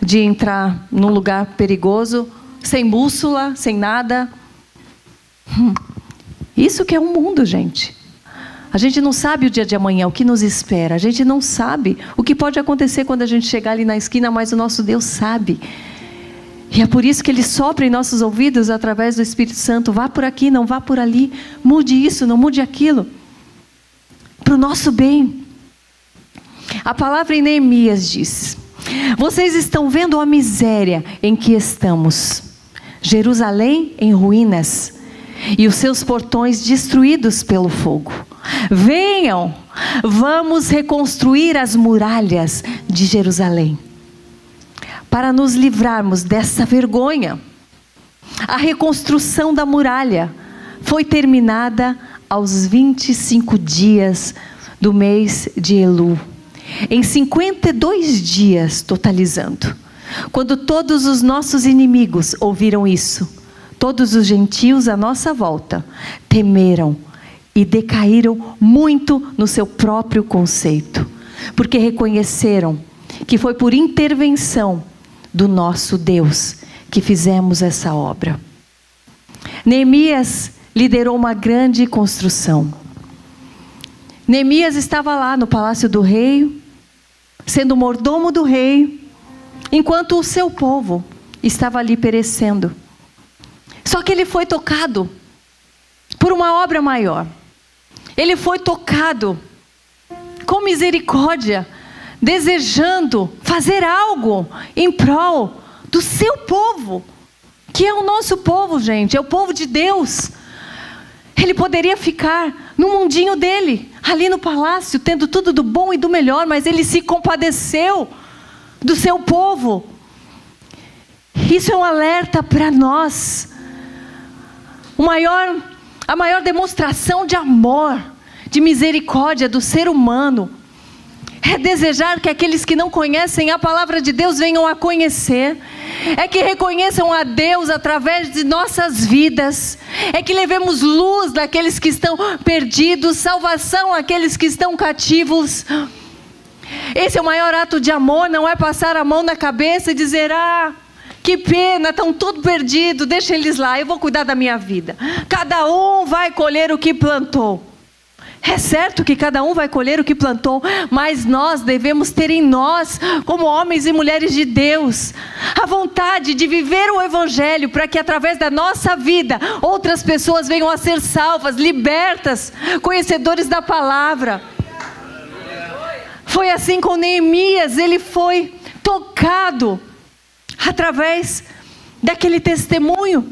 de entrar num lugar perigoso, sem bússola, sem nada. Isso que é um mundo, gente. A gente não sabe o dia de amanhã, o que nos espera. A gente não sabe o que pode acontecer quando a gente chegar ali na esquina, mas o nosso Deus sabe. E é por isso que Ele sopra em nossos ouvidos através do Espírito Santo. Vá por aqui, não vá por ali. Mude isso, não mude aquilo. Para o nosso bem. A palavra em Neemias diz: vocês estão vendo a miséria em que estamos. Jerusalém em ruínas e os seus portões destruídos pelo fogo. Venham, vamos reconstruir as muralhas de Jerusalém, para nos livrarmos dessa vergonha. A reconstrução da muralha foi terminada aos 25 dias do mês de Elu, em 52 dias totalizando. Quando todos os nossos inimigos ouviram isso, todos os gentios à nossa volta temeram e decaíram muito no seu próprio conceito, porque reconheceram que foi por intervenção do nosso Deus que fizemos essa obra. Neemias liderou uma grande construção. Neemias estava lá no palácio do rei, sendo mordomo do rei, enquanto o seu povo estava ali perecendo. Só que ele foi tocado por uma obra maior. Ele foi tocado com misericórdia, desejando fazer algo em prol do seu povo, que é o nosso povo, gente, é o povo de Deus. Ele poderia ficar no mundinho dele, ali no palácio, tendo tudo do bom e do melhor, mas ele se compadeceu do seu povo. Isso é um alerta para nós. A maior demonstração de amor, de misericórdia do ser humano, é desejar que aqueles que não conhecem a palavra de Deus venham a conhecer. É que reconheçam a Deus através de nossas vidas. É que levemos luz daqueles que estão perdidos, salvação àqueles que estão cativos. Esse é o maior ato de amor, não é passar a mão na cabeça e dizer: ah, que pena, estão tudo perdido, deixa eles lá, eu vou cuidar da minha vida. Cada um vai colher o que plantou. É certo que cada um vai colher o que plantou, mas nós devemos ter em nós, como homens e mulheres de Deus, a vontade de viver o Evangelho, para que através da nossa vida, outras pessoas venham a ser salvas, libertas, conhecedores da palavra. Foi assim com Neemias, ele foi tocado, através daquele testemunho,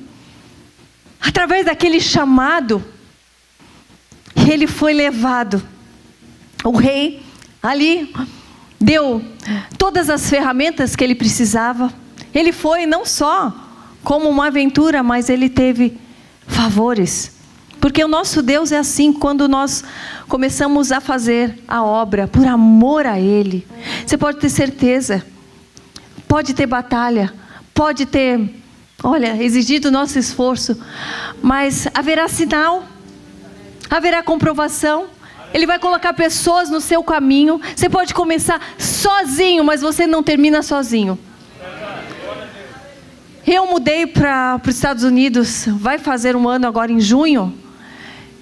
através daquele chamado. Ele foi levado. O rei ali deu todas as ferramentas que ele precisava. Ele foi não só como uma aventura, mas ele teve favores. Porque o nosso Deus é assim, quando nós começamos a fazer a obra por amor a Ele. Você pode ter certeza, pode ter batalha, pode ter, exigido nosso esforço, mas haverá sinal. Haverá comprovação. Ele vai colocar pessoas no seu caminho. Você pode começar sozinho, mas você não termina sozinho. Eu mudei para os Estados Unidos, vai fazer um ano agora em junho,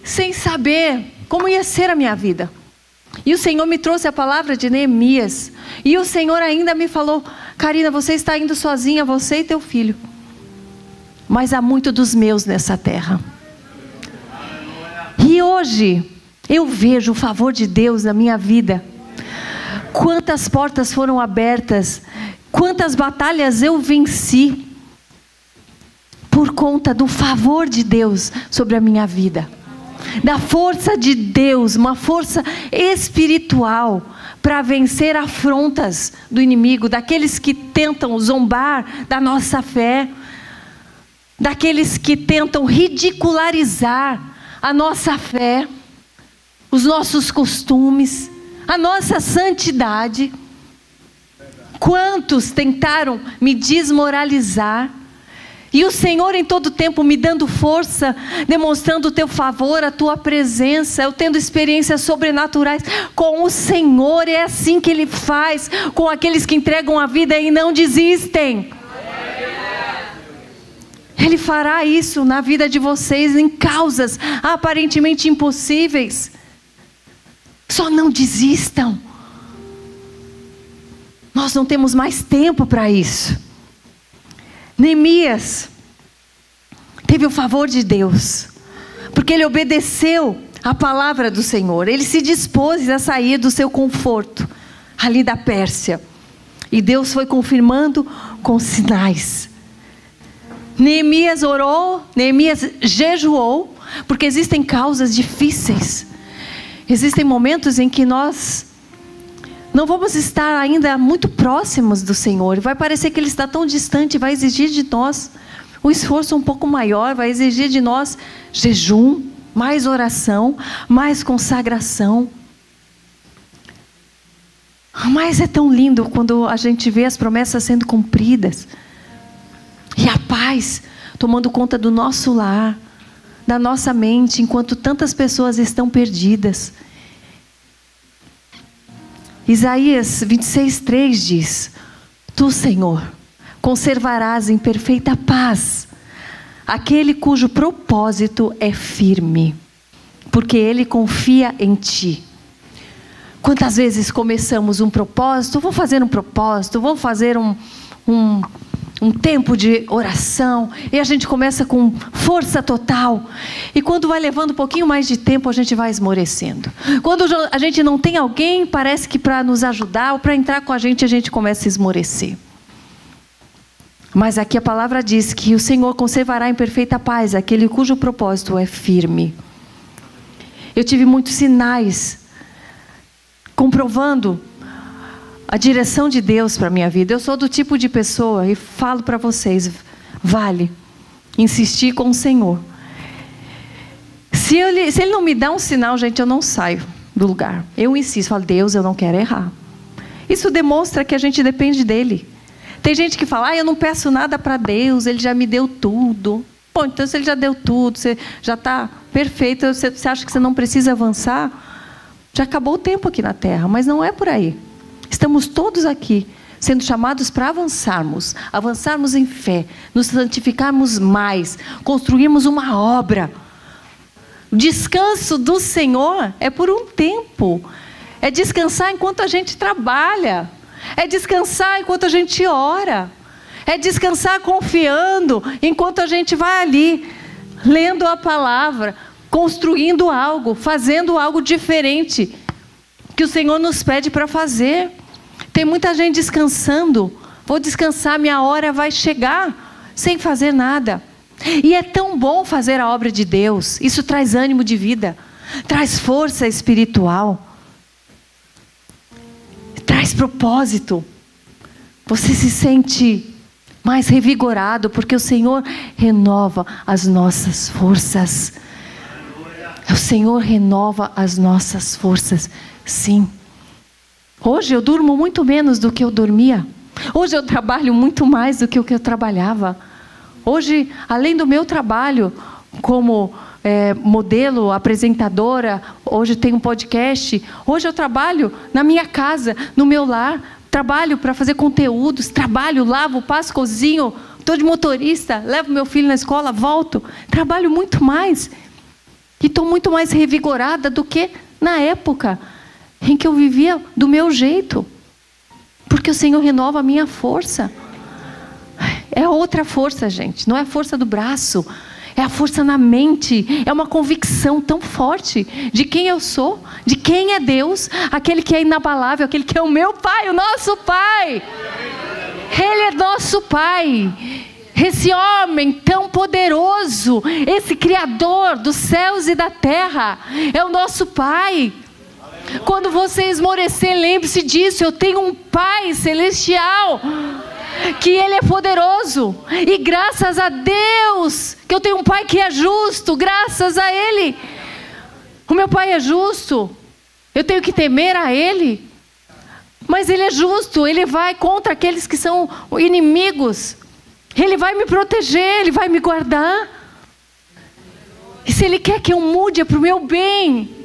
sem saber como ia ser a minha vida. E o Senhor me trouxe a palavra de Neemias. E o Senhor ainda me falou: Karina, você está indo sozinha, você e teu filho. Mas há muito dos meus nessa terra. E hoje eu vejo o favor de Deus na minha vida. Quantas portas foram abertas, quantas batalhas eu venci, por conta do favor de Deus sobre a minha vida. Da força de Deus, uma força espiritual, para vencer afrontas do inimigo, daqueles que tentam zombar da nossa fé, daqueles que tentam ridicularizar a nossa fé, os nossos costumes, a nossa santidade. Quantos tentaram me desmoralizar, e o Senhor em todo tempo me dando força, demonstrando o teu favor, a tua presença, eu tendo experiências sobrenaturais com o Senhor. É assim que Ele faz com aqueles que entregam a vida e não desistem. Ele fará isso na vida de vocês, em causas aparentemente impossíveis. Só não desistam. Nós não temos mais tempo para isso. Neemias teve o favor de Deus, porque ele obedeceu a palavra do Senhor. Ele se dispôs a sair do seu conforto, ali da Pérsia. E Deus foi confirmando com sinais. Neemias orou, Neemias jejuou, porque existem causas difíceis. Existem momentos em que nós não vamos estar ainda muito próximos do Senhor. Vai parecer que Ele está tão distante, vai exigir de nós um esforço um pouco maior, vai exigir de nós jejum, mais oração, mais consagração. Mas é tão lindo quando a gente vê as promessas sendo cumpridas. E a paz tomando conta do nosso lar, da nossa mente, enquanto tantas pessoas estão perdidas. Isaías 26:3 diz: Tu, Senhor, conservarás em perfeita paz aquele cujo propósito é firme, porque ele confia em Ti. Quantas vezes começamos um propósito, vou fazer um propósito, vou fazer um tempo de oração, e a gente começa com força total, e quando vai levando um pouquinho mais de tempo, a gente vai esmorecendo. Quando a gente não tem alguém, parece que para nos ajudar, ou para entrar com a gente começa a esmorecer. Mas aqui a palavra diz que o Senhor conservará em perfeita paz aquele cujo propósito é firme. Eu tive muitos sinais, comprovando a direção de Deus para a minha vida. Eu sou do tipo de pessoa, e falo para vocês, vale insistir com o Senhor. Se Ele não me dá um sinal, gente, eu não saio do lugar. Eu insisto, falo: Deus, eu não quero errar. Isso demonstra que a gente depende dEle. Tem gente que fala: eu não peço nada para Deus, Ele já me deu tudo. Bom, então se Ele já deu tudo, você já está perfeito, você acha que você não precisa avançar? Já acabou o tempo aqui na terra, mas não é por aí. Estamos todos aqui sendo chamados para avançarmos em fé, nos santificarmos mais, construirmos uma obra O descanso do Senhor é por um tempo. É descansar enquanto a gente trabalha. É descansar enquanto a gente ora. É descansar confiando enquanto a gente vai ali, lendo a palavra, construindo algo, fazendo algo diferente que o Senhor nos pede para fazer. Tem muita gente descansando. Vou descansar, minha hora vai chegar, sem fazer nada. E é tão bom fazer a obra de Deus. Isso traz ânimo de vida, traz força espiritual, traz propósito. Você se sente mais revigorado, porque o Senhor renova as nossas forças. O Senhor renova as nossas forças, sim. Hoje eu durmo muito menos do que eu dormia. Hoje eu trabalho muito mais do que o que eu trabalhava. Hoje, além do meu trabalho como modelo, apresentadora, hoje tenho um podcast. Hoje eu trabalho na minha casa, no meu lar. Trabalho para fazer conteúdos, trabalho, lavo, passo, cozinho, estou de motorista, levo meu filho na escola, volto. Trabalho muito mais. E estou muito mais revigorada do que na época em que eu vivia do meu jeito. Porque o Senhor renova a minha força. É outra força, gente. Não é a força do braço. É a força na mente. É uma convicção tão forte de quem eu sou, de quem é Deus, aquele que é inabalável, aquele que é o meu Pai, o nosso Pai. Ele é nosso Pai. Esse homem tão poderoso, esse Criador dos céus e da terra, é o nosso Pai. Quando você esmorecer, lembre-se disso. Eu tenho um Pai celestial, que Ele é poderoso. E graças a Deus, que eu tenho um Pai que é justo. Graças a Ele. O meu Pai é justo. Eu tenho que temer a Ele. Mas Ele é justo. Ele vai contra aqueles que são inimigos. Ele vai me proteger. Ele vai me guardar. E se Ele quer que eu mude, é para o meu bem.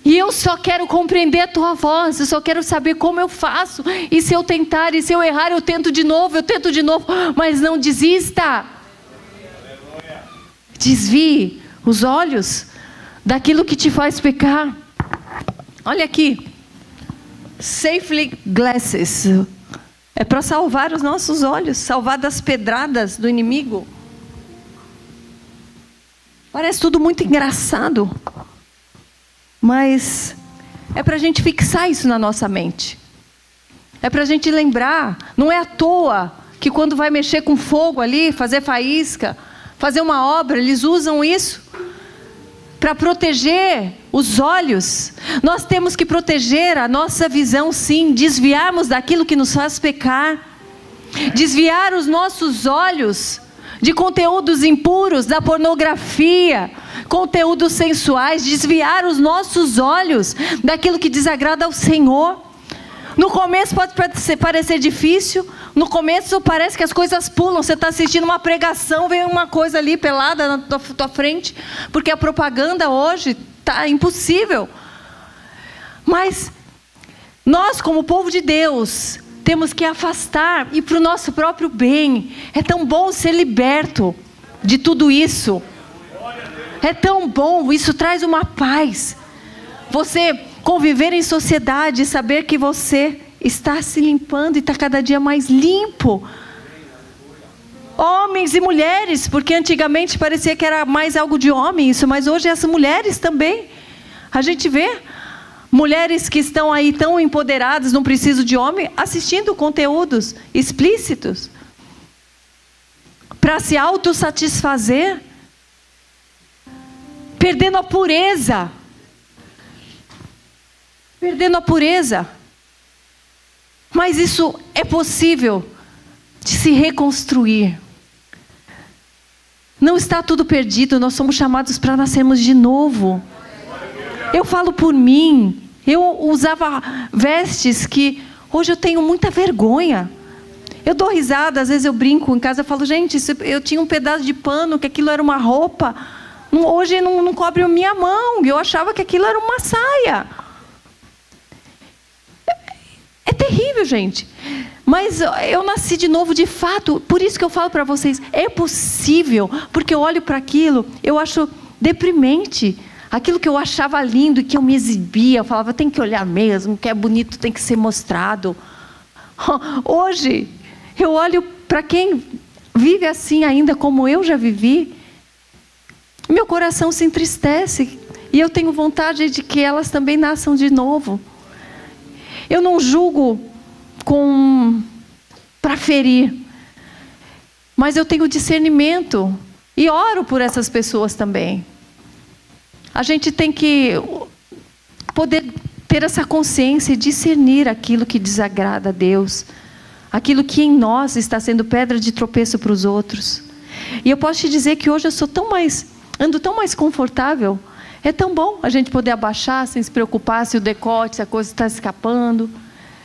E eu só quero compreender a tua voz. Eu só quero saber como eu faço. E se eu tentar, e se eu errar, eu tento de novo. Mas não desista. Desvie os olhos daquilo que te faz pecar. Olha aqui. Safely glasses. É para salvar os nossos olhos. Salvar das pedradas do inimigo. Parece tudo muito engraçado. Mas é para a gente fixar isso na nossa mente. É para a gente lembrar. Não é à toa que quando vai mexer com fogo ali, fazer faísca, fazer uma obra, eles usam isso para proteger os olhos. Nós temos que proteger a nossa visão, sim. Desviarmos daquilo que nos faz pecar. Desviar os nossos olhos de conteúdos impuros, da pornografia, conteúdos sensuais. Desviar os nossos olhos daquilo que desagrada ao Senhor. No começo pode parecer difícil. No começo parece que as coisas pulam. Você está assistindo uma pregação, vem uma coisa ali pelada na tua frente, porque a propaganda hoje está impossível. Mas nós, como povo de Deus, temos que afastar e para o nosso próprio bem. É tão bom ser liberto de tudo isso. É tão bom, isso traz uma paz. Você conviver em sociedade e saber que você está se limpando e está cada dia mais limpo. Homens e mulheres, porque antigamente parecia que era mais algo de homem isso, mas hoje as mulheres também. A gente vê mulheres que estão aí tão empoderadas, não precisam de homem, assistindo conteúdos explícitos para se autossatisfazer, perdendo a pureza. Perdendo a pureza. Mas isso é possível de se reconstruir. Não está tudo perdido, nós somos chamados para nascermos de novo. Eu falo por mim, eu usava vestes que hoje eu tenho muita vergonha. Eu dou risada, às vezes eu brinco em casa, eu falo, gente, eu tinha um pedaço de pano, que aquilo era uma roupa, hoje não cobre a minha mão, eu achava que aquilo era uma saia. É terrível, gente. Mas eu nasci de novo de fato, por isso que eu falo para vocês, é possível, porque eu olho para aquilo, eu acho deprimente. Aquilo que eu achava lindo e que eu me exibia, eu falava, tem que olhar mesmo, o que é bonito tem que ser mostrado. Hoje, eu olho para quem vive assim ainda como eu já vivi, meu coração se entristece e eu tenho vontade de que elas também nasçam de novo. Eu não julgo para ferir, mas eu tenho discernimento e oro por essas pessoas também. A gente tem que poder ter essa consciência e discernir aquilo que desagrada a Deus, aquilo que em nós está sendo pedra de tropeço para os outros. E eu posso te dizer que hoje eu sou ando tão mais confortável. É tão bom a gente poder abaixar sem se preocupar se o decote, se a coisa está escapando.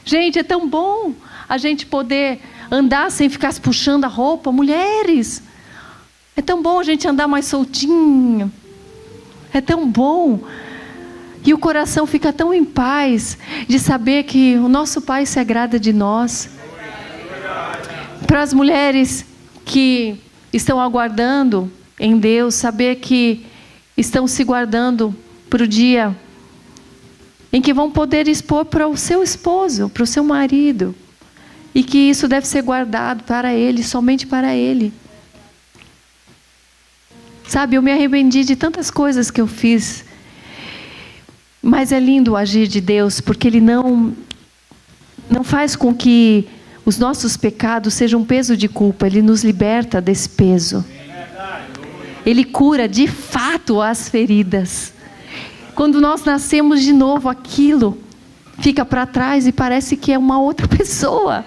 Gente, é tão bom a gente poder andar sem ficar se puxando a roupa. Mulheres, é tão bom a gente andar mais soltinho. É tão bom. E o coração fica tão em paz de saber que o nosso Pai se agrada de nós. Para as mulheres que estão aguardando em Deus, saber que estão se guardando para o dia em que vão poder expor para o seu esposo, para o seu marido, e que isso deve ser guardado para ele, somente para ele. Sabe, eu me arrependi de tantas coisas que eu fiz, mas é lindo o agir de Deus, porque Ele não faz com que os nossos pecados sejam um peso de culpa. Ele nos liberta desse peso. Ele cura de fato as feridas. Quando nós nascemos de novo, aquilo fica para trás e parece que é uma outra pessoa.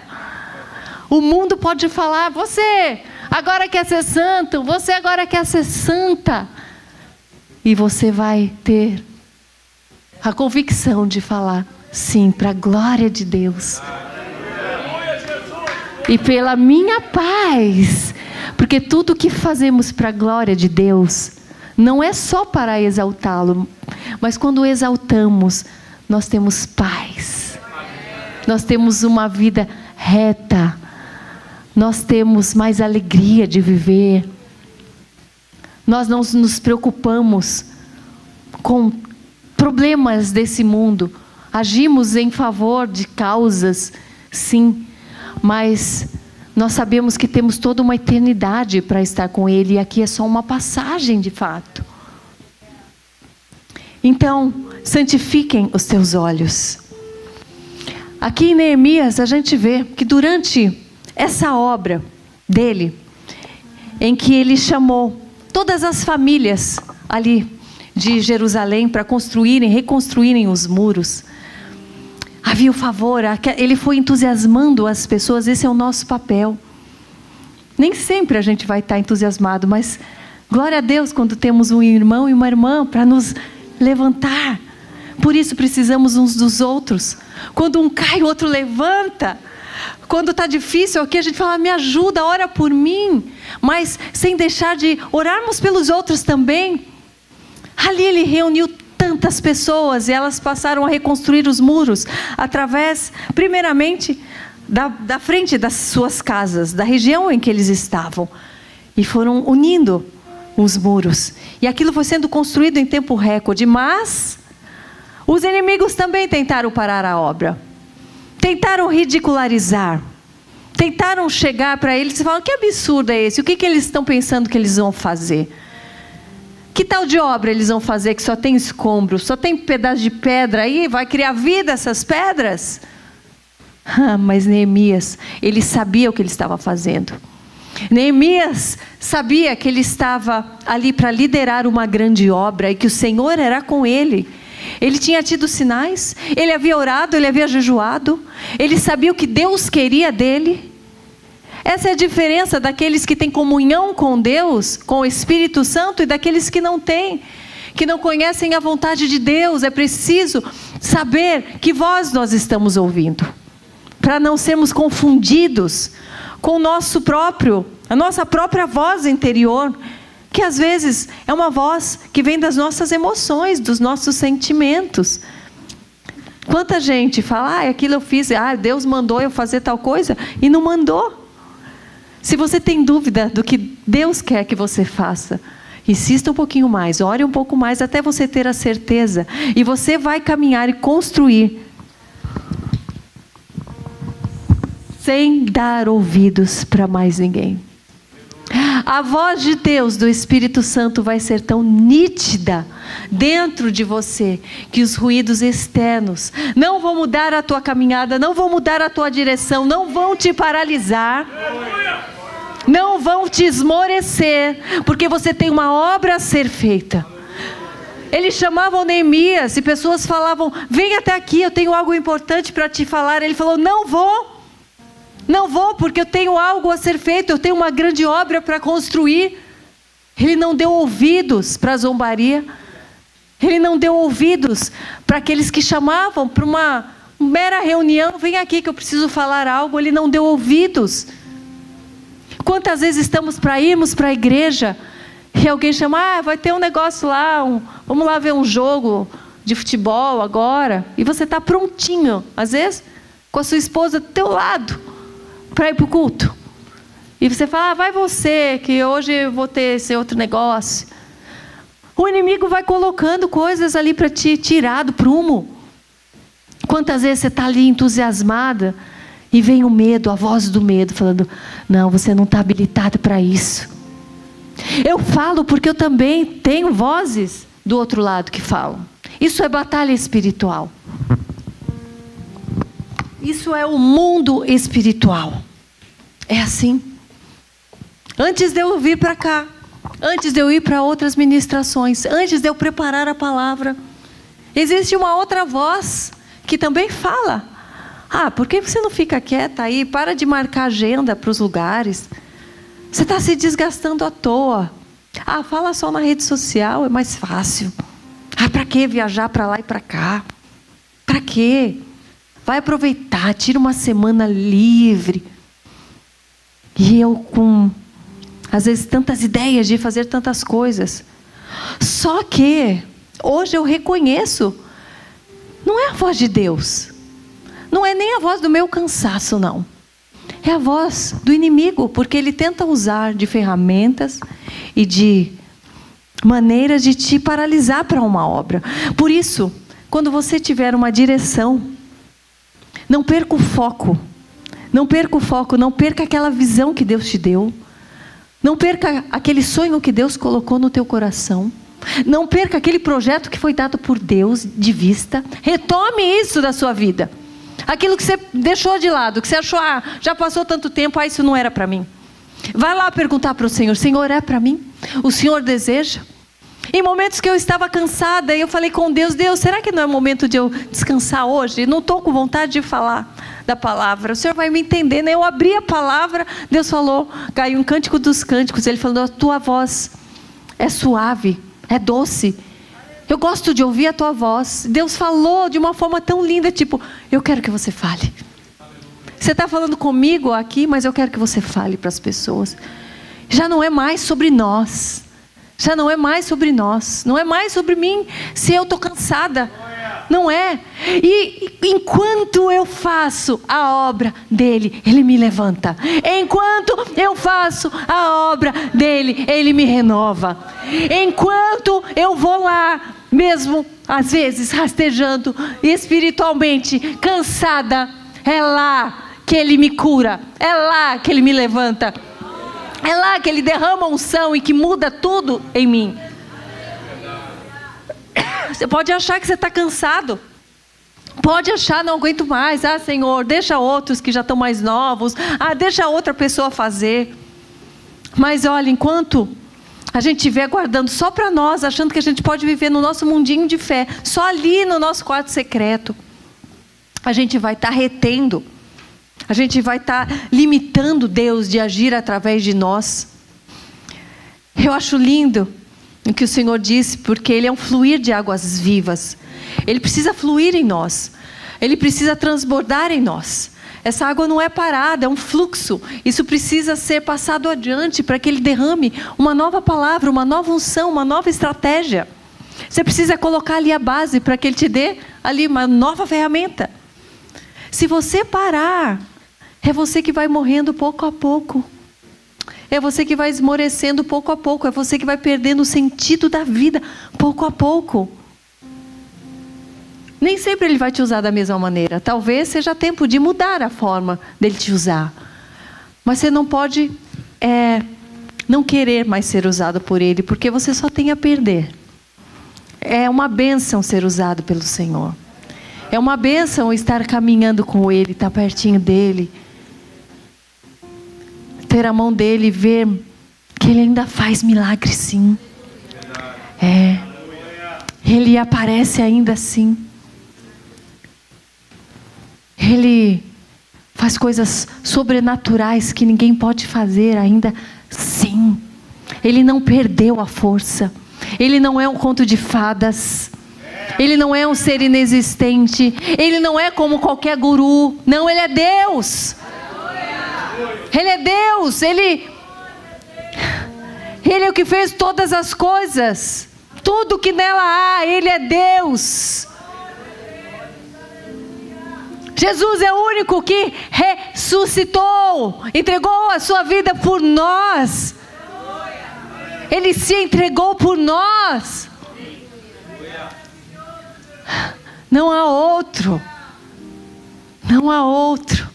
O mundo pode falar, você agora quer ser santo, você agora quer ser santa. E você vai ter a convicção de falar, sim, para a glória de Deus. E pela minha paz. Porque tudo que fazemos para a glória de Deus, não é só para exaltá-lo, mas quando o exaltamos, nós temos paz. Nós temos uma vida reta. Nós temos mais alegria de viver. Nós não nos preocupamos com problemas desse mundo. Agimos em favor de causas, sim, mas nós sabemos que temos toda uma eternidade para estar com Ele, e aqui é só uma passagem de fato. Então, santifiquem os teus olhos. Aqui em Neemias a gente vê que durante essa obra dele, em que ele chamou todas as famílias ali de Jerusalém para reconstruírem os muros, havia o favor, ele foi entusiasmando as pessoas. Esse é o nosso papel. Nem sempre a gente vai estar entusiasmado, mas glória a Deus quando temos um irmão e uma irmã para nos levantar. Por isso precisamos uns dos outros. Quando um cai, o outro levanta. Quando está difícil aqui, a gente fala, me ajuda, ora por mim. Mas sem deixar de orarmos pelos outros também. Ali ele reuniu tantas pessoas e elas passaram a reconstruir os muros através, primeiramente, da frente das suas casas, da região em que eles estavam, e foram unindo os muros, e aquilo foi sendo construído em tempo recorde. Mas os inimigos também tentaram parar a obra, tentaram ridicularizar, tentaram chegar para eles e falar, que absurdo é esse? O que eles estão pensando que eles vão fazer? Que tal de obra eles vão fazer que só tem escombro, só tem pedaço de pedra aí, vai criar vida essas pedras? Mas Neemias, ele sabia o que ele estava fazendo. Neemias sabia que ele estava ali para liderar uma grande obra e que o Senhor era com ele. Ele tinha tido sinais, ele havia orado, ele havia jejuado, ele sabia o que Deus queria dele. Essa é a diferença daqueles que têm comunhão com Deus, com o Espírito Santo, e daqueles que não têm, que não conhecem a vontade de Deus. É preciso saber que voz nós estamos ouvindo, para não sermos confundidos com a nossa própria voz interior, que às vezes é uma voz que vem das nossas emoções, dos nossos sentimentos. Quanta gente fala, aquilo eu fiz, Deus mandou eu fazer tal coisa, e não mandou. Se você tem dúvida do que Deus quer que você faça, Insista um pouquinho mais, ore um pouco mais até você ter a certeza. E você vai caminhar e construir sem dar ouvidos para mais ninguém. A voz de Deus, do Espírito Santo, vai ser tão nítida dentro de você, que os ruídos externos não vão mudar a tua caminhada, não vão mudar a tua direção, não vão te paralisar, não vão te esmorecer, porque você tem uma obra a ser feita. Eles chamavam Neemias e pessoas falavam: vem até aqui, eu tenho algo importante para te falar. Ele falou: não vou, porque eu tenho algo a ser feito, eu tenho uma grande obra para construir. Ele não deu ouvidos para a zombaria, ele não deu ouvidos para aqueles que chamavam para uma mera reunião: vem aqui que eu preciso falar algo. Ele não deu ouvidos. Quantas vezes estamos para irmos para a igreja e alguém chama: vai ter um negócio lá, vamos lá ver um jogo de futebol agora, e você está prontinho, às vezes com a sua esposa do teu lado, para ir para o culto, e você fala: vai você, que hoje eu vou ter esse outro negócio. O inimigo vai colocando coisas ali para te tirar do prumo. Quantas vezes você está ali entusiasmada e vem o medo, a voz do medo falando: não, você não está habilitado para isso. Eu falo porque eu também tenho vozes do outro lado que falam. Isso é batalha espiritual. Isso é o mundo espiritual. É assim. Antes de eu vir para cá, antes de eu ir para outras ministrações, antes de eu preparar a palavra, existe uma outra voz que também fala: por que você não fica quieta aí? Para de marcar agenda para os lugares. Você está se desgastando à toa. Fala só na rede social, é mais fácil. Para que viajar para lá e para cá? Para quê? Vai aproveitar, tira uma semana livre. E eu com, às vezes, tantas ideias de fazer tantas coisas. Só que, hoje eu reconheço, não é a voz de Deus. Não é nem a voz do meu cansaço, não. É a voz do inimigo, porque ele tenta usar de ferramentas e de maneiras de te paralisar para uma obra. Por isso, quando você tiver uma direção, não perca o foco. Não perca o foco, não perca aquela visão que Deus te deu. Não perca aquele sonho que Deus colocou no teu coração. Não perca aquele projeto que foi dado por Deus de vista. Retome isso da sua vida. Aquilo que você deixou de lado, que você achou: já passou tanto tempo, isso não era para mim. Vai lá perguntar para o Senhor: Senhor, é para mim? O Senhor deseja? Em momentos que eu estava cansada, eu falei com Deus: Deus, será que não é momento de eu descansar hoje? Não estou com vontade de falar da palavra. O Senhor vai me entender, né? Eu abri a palavra, Deus falou, caiu um cântico dos cânticos. Ele falou: a tua voz é suave, é doce. Eu gosto de ouvir a tua voz. Deus falou de uma forma tão linda, tipo: eu quero que você fale. Você está falando comigo aqui, mas eu quero que você fale para as pessoas. Já não é mais sobre nós. Já não é mais sobre nós. Não é mais sobre mim, se eu estou cansada. Não é. E enquanto eu faço a obra dele, ele me levanta. Enquanto eu faço a obra dele, ele me renova. Enquanto eu vou lá, mesmo às vezes rastejando espiritualmente, cansada, é lá que ele me cura. É lá que ele me levanta. É lá que ele derrama unção e que muda tudo em mim. Você pode achar que você está cansado. Pode achar: não aguento mais. Senhor, deixa outros que já estão mais novos. Deixa outra pessoa fazer. Mas olha, enquanto a gente estiver aguardando só para nós, achando que a gente pode viver no nosso mundinho de fé, só ali no nosso quarto secreto, a gente vai estar retendo. A gente vai estar limitando Deus de agir através de nós. Eu acho lindo o que o Senhor disse, porque Ele é um fluir de águas vivas. Ele precisa fluir em nós. Ele precisa transbordar em nós. Essa água não é parada, é um fluxo. Isso precisa ser passado adiante para que Ele derrame uma nova palavra, uma nova unção, uma nova estratégia. Você precisa colocar ali a base para que Ele te dê ali uma nova ferramenta. Se você parar, é você que vai morrendo pouco a pouco. É você que vai esmorecendo pouco a pouco. É você que vai perdendo o sentido da vida pouco a pouco. Nem sempre Ele vai te usar da mesma maneira. Talvez seja tempo de mudar a forma dele te usar. Mas você não pode não querer mais ser usado por Ele, porque você só tem a perder. É uma bênção ser usado pelo Senhor. É uma bênção estar caminhando com Ele, estar pertinho dEle. Ter a mão dEle e ver que Ele ainda faz milagre, sim. Ele aparece ainda assim. Ele faz coisas sobrenaturais que ninguém pode fazer ainda, sim. Ele não perdeu a força. Ele não é um conto de fadas. Ele não é um ser inexistente. Ele não é como qualquer guru. Não, Ele é Deus. Ele é Deus. Ele é o que fez todas as coisas. Tudo que nela há, Ele é Deus. Jesus é o único que ressuscitou, entregou a sua vida por nós. Ele se entregou por nós. Não há outro. Não há outro.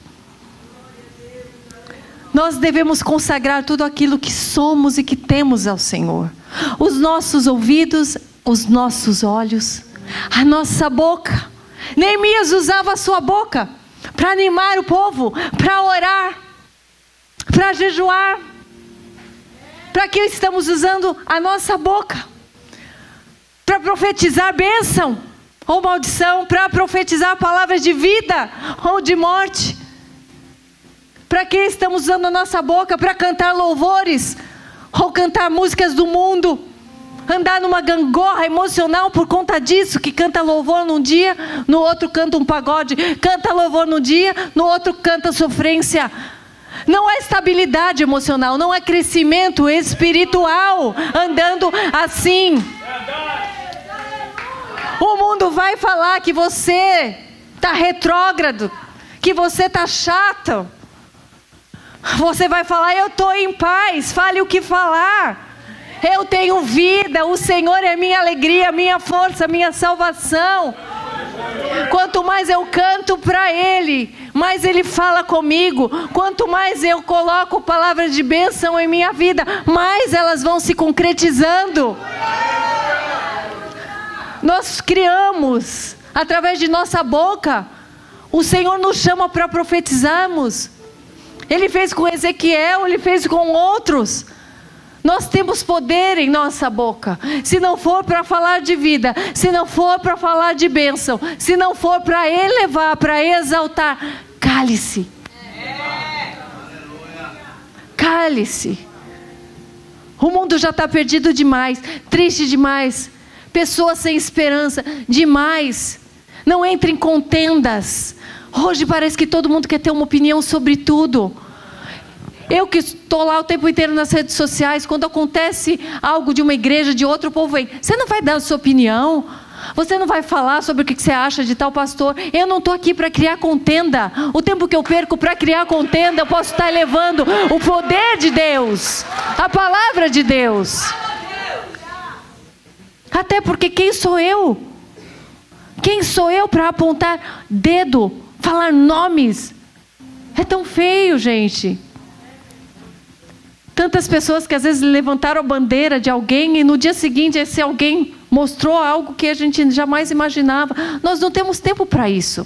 Nós devemos consagrar tudo aquilo que somos e que temos ao Senhor. Os nossos ouvidos, os nossos olhos, a nossa boca. Neemias usava a sua boca para animar o povo, para orar, para jejuar. Para que estamos usando a nossa boca? Para profetizar bênção ou maldição, para profetizar palavras de vida ou de morte. Para que estamos usando a nossa boca? Para cantar louvores ou cantar músicas do mundo. Andar numa gangorra emocional por conta disso, que canta louvor num dia, no outro canta um pagode, canta louvor num dia, no outro canta sofrência. Não é estabilidade emocional, não é crescimento espiritual andando assim. O mundo vai falar que você está retrógrado, que você está chato. Você vai falar, eu estou em paz, fale o que falar. Eu tenho vida, o Senhor é minha alegria, minha força, minha salvação. Quanto mais eu canto para Ele, mais Ele fala comigo. Quanto mais eu coloco palavras de bênção em minha vida, mais elas vão se concretizando. Nós criamos, através de nossa boca, o Senhor nos chama para profetizarmos. Ele fez com Ezequiel, Ele fez com outros. Nós temos poder em nossa boca. Se não for para falar de vida, se não for para falar de bênção, se não for para elevar, para exaltar, cale-se. Cale-se. O mundo já está perdido demais, triste demais, pessoas sem esperança demais. Não entre em contendas. Hoje parece que todo mundo quer ter uma opinião sobre tudo. Eu que estou lá o tempo inteiro nas redes sociais, quando acontece algo de uma igreja, de outro, o povo vem. Você não vai dar a sua opinião? Você não vai falar sobre o que você acha de tal pastor? Eu não estou aqui para criar contenda. O tempo que eu perco para criar contenda, eu posso estar elevando o poder de Deus, a palavra de Deus. Até porque quem sou eu? Quem sou eu para apontar dedo, falar nomes? É tão feio, gente. Tantas pessoas que às vezes levantaram a bandeira de alguém e no dia seguinte esse alguém mostrou algo que a gente jamais imaginava. Nós não temos tempo para isso.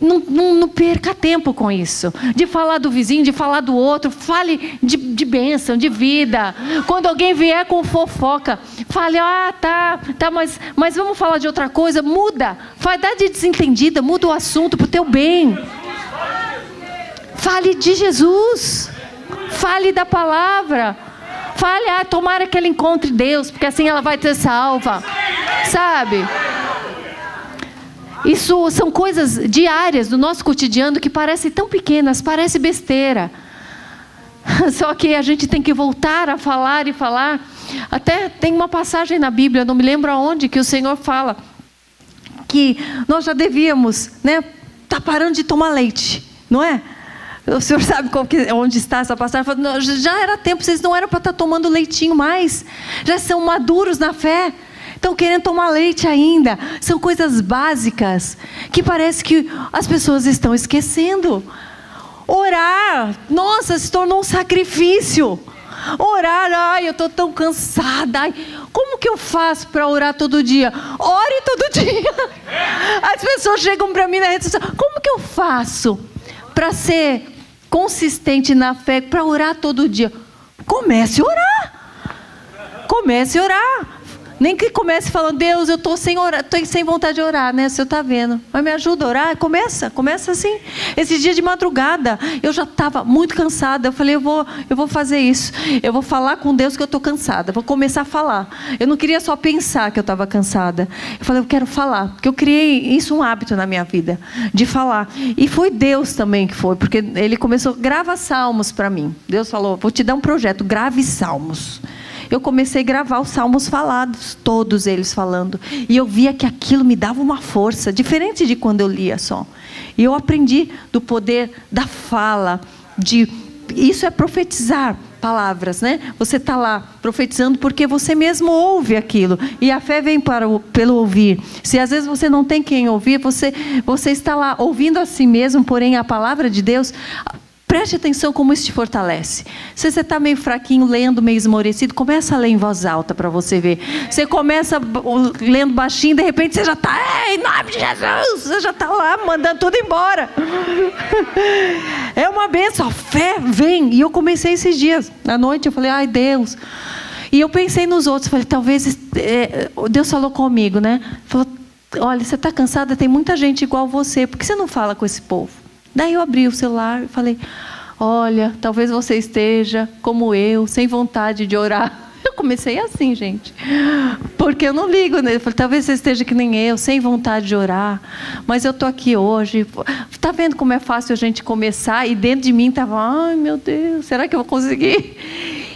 Não perca tempo com isso. De falar do vizinho, de falar do outro. Fale de bênção, de vida. Quando alguém vier com fofoca, fale, tá, mas vamos falar de outra coisa. Muda. Vai dar de desentendida, muda o assunto para o teu bem. Fale de Jesus. Fale da palavra. Fale, tomara que ela encontre Deus, porque assim ela vai ser salva. Sabe? Isso são coisas diárias do nosso cotidiano que parecem tão pequenas, parece besteira. Só que a gente tem que voltar a falar e falar. Até tem uma passagem na Bíblia, não me lembro aonde, que o Senhor fala que nós já devíamos, tá parando de tomar leite, não é? O senhor sabe onde está essa passagem? Falou, não, já era tempo, vocês não eram para estar tomando leitinho mais. Já são maduros na fé. Estão querendo tomar leite ainda. São coisas básicas que parece que as pessoas estão esquecendo. Orar, nossa, se tornou um sacrifício. Orar, ai, eu estou tão cansada. Ai, como que eu faço para orar todo dia? Ore todo dia. As pessoas chegam para mim na rede social, como que eu faço para ser consistente na fé, para orar todo dia? Comece a orar. Comece a orar. Nem que comece falando, Deus, eu estou sem vontade de orar, né? O senhor está vendo. Mas me ajuda a orar? Começa assim. Esse dia de madrugada, eu já estava muito cansada. Eu falei, eu vou fazer isso. Eu vou falar com Deus que eu estou cansada. Vou começar a falar. Eu não queria só pensar que eu estava cansada. Eu falei, eu quero falar. Porque eu criei isso um hábito na minha vida, de falar. E foi Deus também que foi. Porque Ele começou, grava salmos para mim. Deus falou, vou te dar um projeto, grave salmos. Eu comecei a gravar os salmos falados, todos eles falando. E eu via que aquilo me dava uma força, diferente de quando eu lia só. E eu aprendi do poder da fala, isso é profetizar palavras, né? Você está lá profetizando porque você mesmo ouve aquilo. E a fé vem pelo ouvir. Se às vezes você não tem quem ouvir, você está lá ouvindo a si mesmo, porém a palavra de Deus... Preste atenção como isso te fortalece. Se você está meio fraquinho, lendo, meio esmorecido, começa a ler em voz alta para você ver. Você começa lendo baixinho, de repente você já está, em nome de Jesus, você já está lá mandando tudo embora. É uma bênção, a fé vem. E eu comecei esses dias, à noite, eu falei, ai Deus. E eu pensei nos outros, falei, talvez, Deus falou comigo, né? Falou, olha, você está cansada, tem muita gente igual você, por que você não fala com esse povo? Daí eu abri o celular e falei, olha, talvez você esteja como eu, sem vontade de orar. Eu comecei assim, gente, porque eu não ligo, né? Eu falei, talvez você esteja que nem eu, sem vontade de orar, mas eu estou aqui hoje. Está vendo como é fácil a gente começar? E dentro de mim estava, ai meu Deus, será que eu vou conseguir?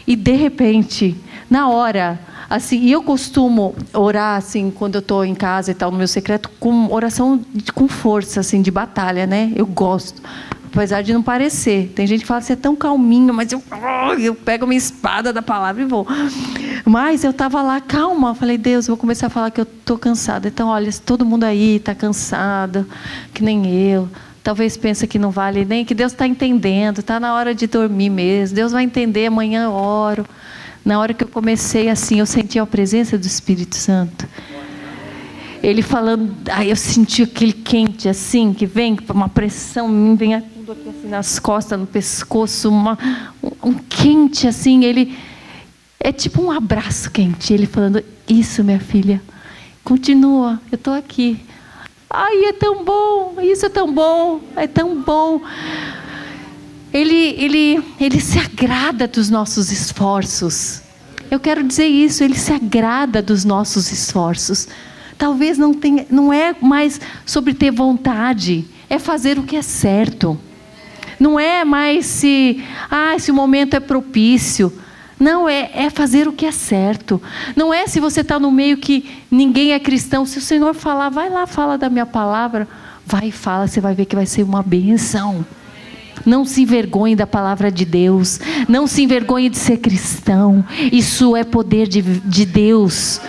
E de repente, na hora... Assim, e eu costumo orar assim, quando eu estou em casa e tal, no meu secreto, com oração com força, assim, de batalha, né? Eu gosto, apesar de não parecer. Tem gente que fala, você é tão calminho, mas eu pego a minha espada da palavra e vou. Mas eu estava lá, calma, eu falei, Deus, eu vou começar a falar que eu estou cansada. Então, olha, se todo mundo aí está cansado, que nem eu, talvez pensa que não vale nem, que Deus está entendendo, está na hora de dormir mesmo, Deus vai entender, amanhã eu oro. Na hora que eu comecei assim, eu senti a presença do Espírito Santo. Ele falando, aí eu senti aquele quente assim, que vem, uma pressão, vem tudo aqui assim nas costas, no pescoço, um quente assim, ele, é tipo um abraço quente, ele falando, isso minha filha, continua, eu estou aqui. Ai, é tão bom, isso é tão bom, é tão bom. Ele se agrada dos nossos esforços. Eu quero dizer isso, Ele se agrada dos nossos esforços. Talvez não é mais sobre ter vontade, é fazer o que é certo. Não é mais se o momento é propício. Não, é fazer o que é certo. Não é se você está no meio que ninguém é cristão. Se o Senhor falar, vai lá, fala da minha palavra. Vai e fala, você vai ver que vai ser uma bênção. Não se envergonhe da palavra de Deus. Não se envergonhe de ser cristão. Isso é poder de Deus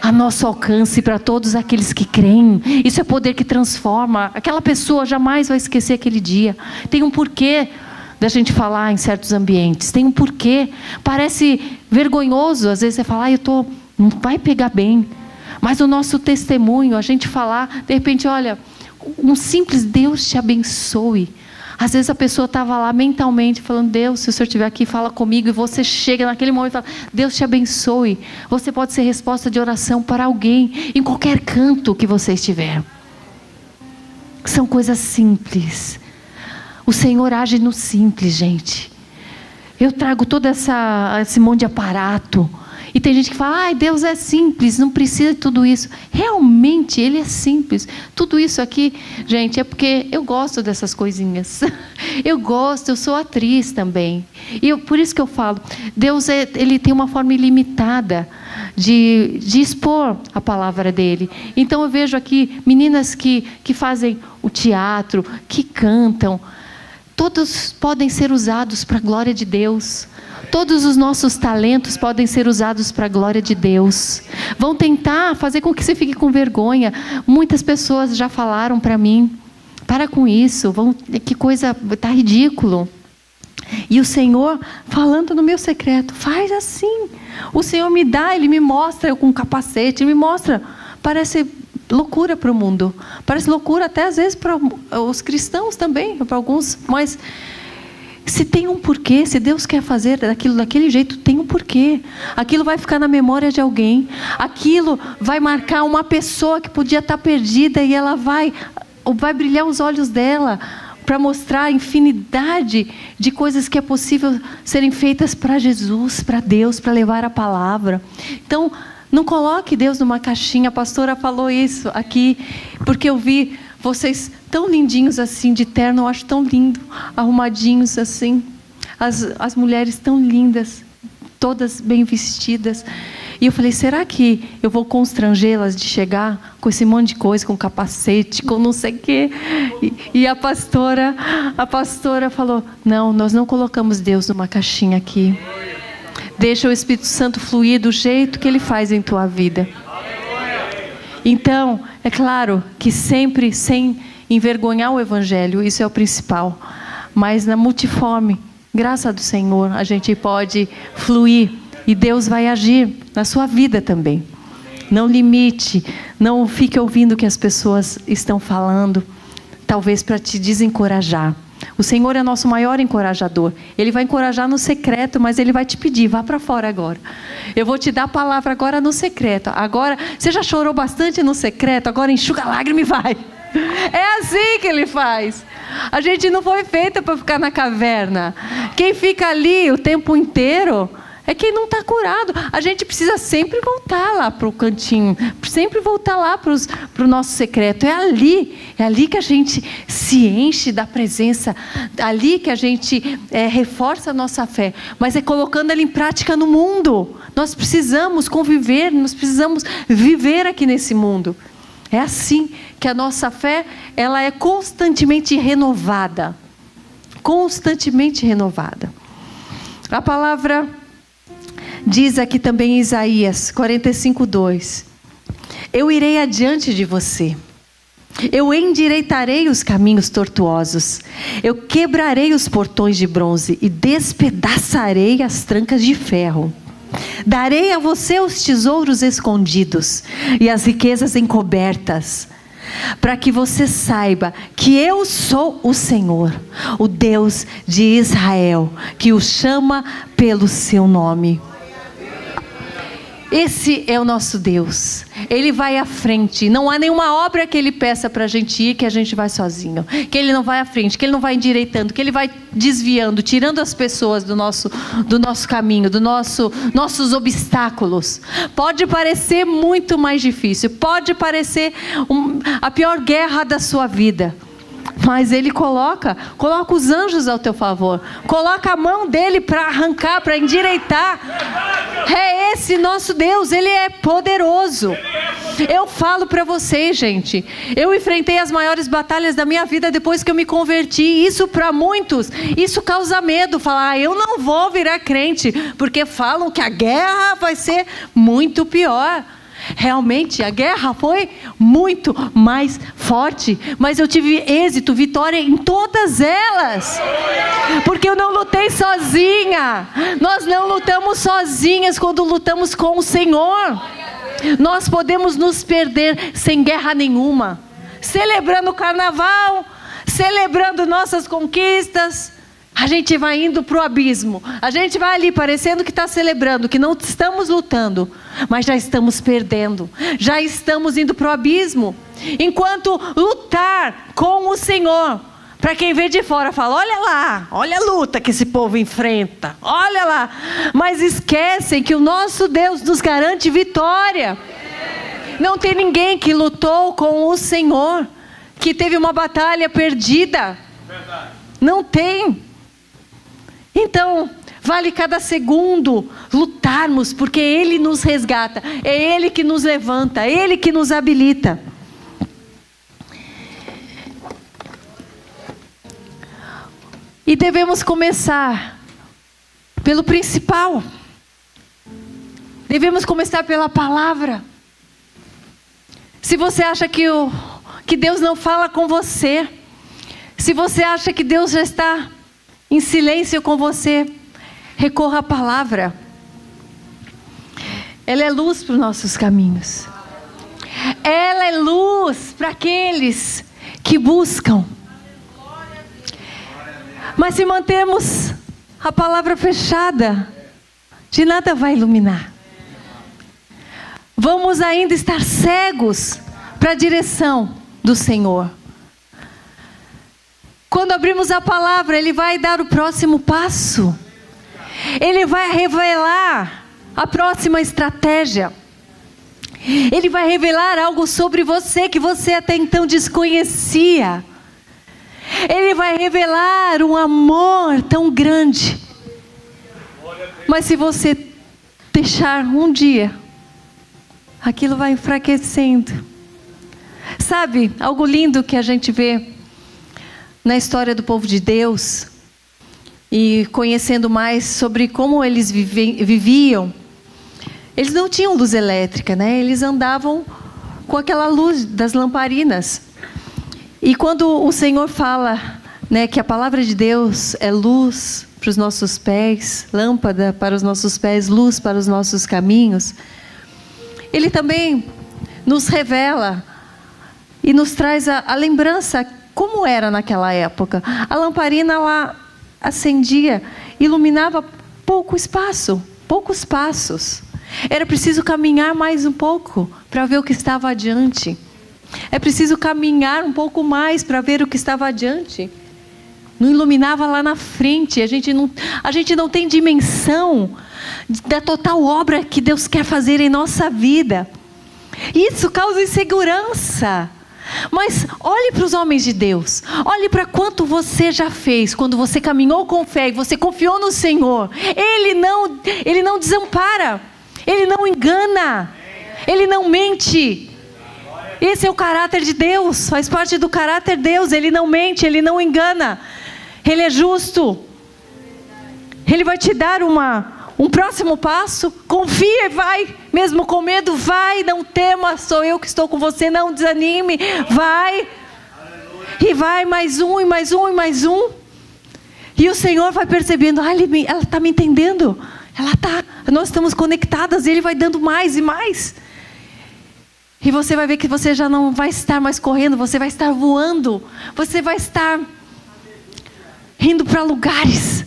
a nosso alcance para todos aqueles que creem. Isso é poder que transforma. Aquela pessoa jamais vai esquecer aquele dia. Tem um porquê da gente falar em certos ambientes. Tem um porquê. Parece vergonhoso. Às vezes você fala, não vai pegar bem. Mas o nosso testemunho, a gente falar, de repente, olha, um simples Deus te abençoe. Às vezes a pessoa estava lá mentalmente falando, Deus, se o Senhor estiver aqui, fala comigo. E você chega naquele momento e fala, Deus te abençoe. Você pode ser resposta de oração para alguém, em qualquer canto que você estiver. São coisas simples. O Senhor age no simples, gente. Eu trago todo esse monte de aparato. E tem gente que fala, Deus é simples, não precisa de tudo isso. Realmente, Ele é simples. Tudo isso aqui, gente, é porque eu gosto dessas coisinhas. Eu gosto, eu sou atriz também. E por isso que eu falo, Deus, Ele tem uma forma ilimitada de expor a palavra dEle. Então eu vejo aqui meninas que fazem o teatro, que cantam. todos podem ser usados para a glória de Deus. Todos os nossos talentos podem ser usados para a glória de Deus. Vão tentar fazer com que você fique com vergonha. Muitas pessoas já falaram para mim: para com isso, que coisa, está ridículo. E o Senhor falando no meu secreto: faz assim. O Senhor me dá, Ele me mostra, eu com um capacete, Ele me mostra. Parece loucura para o mundo, parece loucura até às vezes para os cristãos também, para alguns, mas se tem um porquê, se Deus quer fazer daquilo daquele jeito, tem um porquê. Aquilo vai ficar na memória de alguém, aquilo vai marcar uma pessoa que podia estar perdida, e ela vai brilhar os olhos dela para mostrar a infinidade de coisas que é possível serem feitas para Jesus, para Deus, para levar a palavra. Então, não coloque Deus numa caixinha. A pastora falou isso aqui, porque eu vi vocês tão lindinhos assim, de terno, eu acho tão lindo, arrumadinhos assim. As mulheres tão lindas, todas bem vestidas. E eu falei: será que eu vou constrangê-las de chegar com esse monte de coisa, com capacete, com não sei o quê? E a pastora falou: não, nós não colocamos Deus numa caixinha aqui. Deixa o Espírito Santo fluir do jeito que Ele faz em tua vida. Então, é claro que sempre sem envergonhar o Evangelho, isso é o principal. Mas na multiforme graça do Senhor, a gente pode fluir e Deus vai agir na sua vida também. Não limite, não fique ouvindo o que as pessoas estão falando, talvez para te desencorajar. O Senhor é nosso maior encorajador. Ele vai encorajar no secreto, mas Ele vai te pedir: vá para fora agora. Eu vou te dar a palavra agora no secreto. Agora, você já chorou bastante no secreto, agora enxuga a lágrima e vai. É assim que Ele faz. A gente não foi feita para ficar na caverna. Quem fica ali o tempo inteiro é quem não está curado. A gente precisa sempre voltar lá para o cantinho, sempre voltar lá para o nosso secreto. É ali que a gente se enche da presença, ali que a gente reforça a nossa fé. Mas é colocando ela em prática no mundo. Nós precisamos conviver, nós precisamos viver aqui nesse mundo. É assim que a nossa fé, ela é constantemente renovada. Constantemente renovada. A palavra diz aqui também em Isaías 45:2: eu irei adiante de você, eu endireitarei os caminhos tortuosos, eu quebrarei os portões de bronze e despedaçarei as trancas de ferro. Darei a você os tesouros escondidos e as riquezas encobertas, para que você saiba que eu sou o Senhor, o Deus de Israel, que o chama pelo seu nome. Esse é o nosso Deus. Ele vai à frente. Não há nenhuma obra que Ele peça para a gente ir que a gente vai sozinho. Que Ele não vai à frente, que Ele não vai endireitando, que Ele vai desviando, tirando as pessoas do nosso caminho, nossos obstáculos. Pode parecer muito mais difícil, pode parecer a pior guerra da sua vida. Mas Ele coloca os anjos ao teu favor. Coloca a mão dEle para arrancar, para endireitar. É esse nosso Deus, Ele é poderoso. Eu falo para vocês, gente, eu enfrentei as maiores batalhas da minha vida depois que eu me converti. Isso para muitos, isso causa medo. Falar: eu não vou virar crente, porque falam que a guerra vai ser muito pior. Realmente a guerra foi muito mais forte, mas eu tive êxito, vitória em todas elas, porque eu não lutei sozinha. Nós não lutamos sozinhas quando lutamos com o Senhor. Nós podemos nos perder sem guerra nenhuma, celebrando o carnaval, celebrando nossas conquistas. A gente vai indo para o abismo. A gente vai ali parecendo que está celebrando, que não estamos lutando, mas já estamos perdendo. Já estamos indo para o abismo. Enquanto lutar com o Senhor, para quem vê de fora fala: olha lá, olha a luta que esse povo enfrenta, olha lá. Mas esquecem que o nosso Deus nos garante vitória. Não tem ninguém que lutou com o Senhor que teve uma batalha perdida. Não tem. Então, vale cada segundo lutarmos, porque Ele nos resgata, é Ele que nos levanta, é Ele que nos habilita. E devemos começar pelo principal. Devemos começar pela palavra. Se você acha que Deus não fala com você, se você acha que Deus já está em silêncio com você, recorra à palavra. Ela é luz para os nossos caminhos. Ela é luz para aqueles que buscam. Mas se mantemos a palavra fechada, de nada vai iluminar. Vamos ainda estar cegos para a direção do Senhor. Quando abrimos a palavra, Ele vai dar o próximo passo. Ele vai revelar a próxima estratégia. Ele vai revelar algo sobre você que você até então desconhecia. Ele vai revelar um amor tão grande. Mas se você deixar um dia, aquilo vai enfraquecendo. Sabe, algo lindo que a gente vê na história do povo de Deus, e conhecendo mais sobre como eles viviam, eles não tinham luz elétrica, né? Eles andavam com aquela luz das lamparinas. E quando o Senhor fala, né, que a palavra de Deus é luz para os nossos pés, lâmpada para os nossos pés, luz para os nossos caminhos, Ele também nos revela e nos traz a lembrança como era naquela época. A lamparina ela acendia, iluminava poucos passos. Era preciso caminhar mais um pouco para ver o que estava adiante. É preciso caminhar um pouco mais para ver o que estava adiante. Não iluminava lá na frente. A gente não tem dimensão da total obra que Deus quer fazer em nossa vida. Isso causa insegurança. Mas olhe para os homens de Deus. Olhe para quanto você já fez quando você caminhou com fé e você confiou no Senhor. Ele não desampara. Ele não engana. Ele não mente. Esse é o caráter de Deus. Faz parte do caráter de Deus. Ele não mente, Ele não engana. Ele é justo. Ele vai te dar um próximo passo. Confia e vai. Mesmo com medo, vai. Não tema, sou eu que estou com você. Não desanime. Vai. E vai mais um, e mais um, e mais um. E o Senhor vai percebendo. Ah, ela está me entendendo. Nós estamos conectadas. E Ele vai dando mais e mais. E você vai ver que você já não vai estar mais correndo. Você vai estar voando. Você vai estar indo para lugares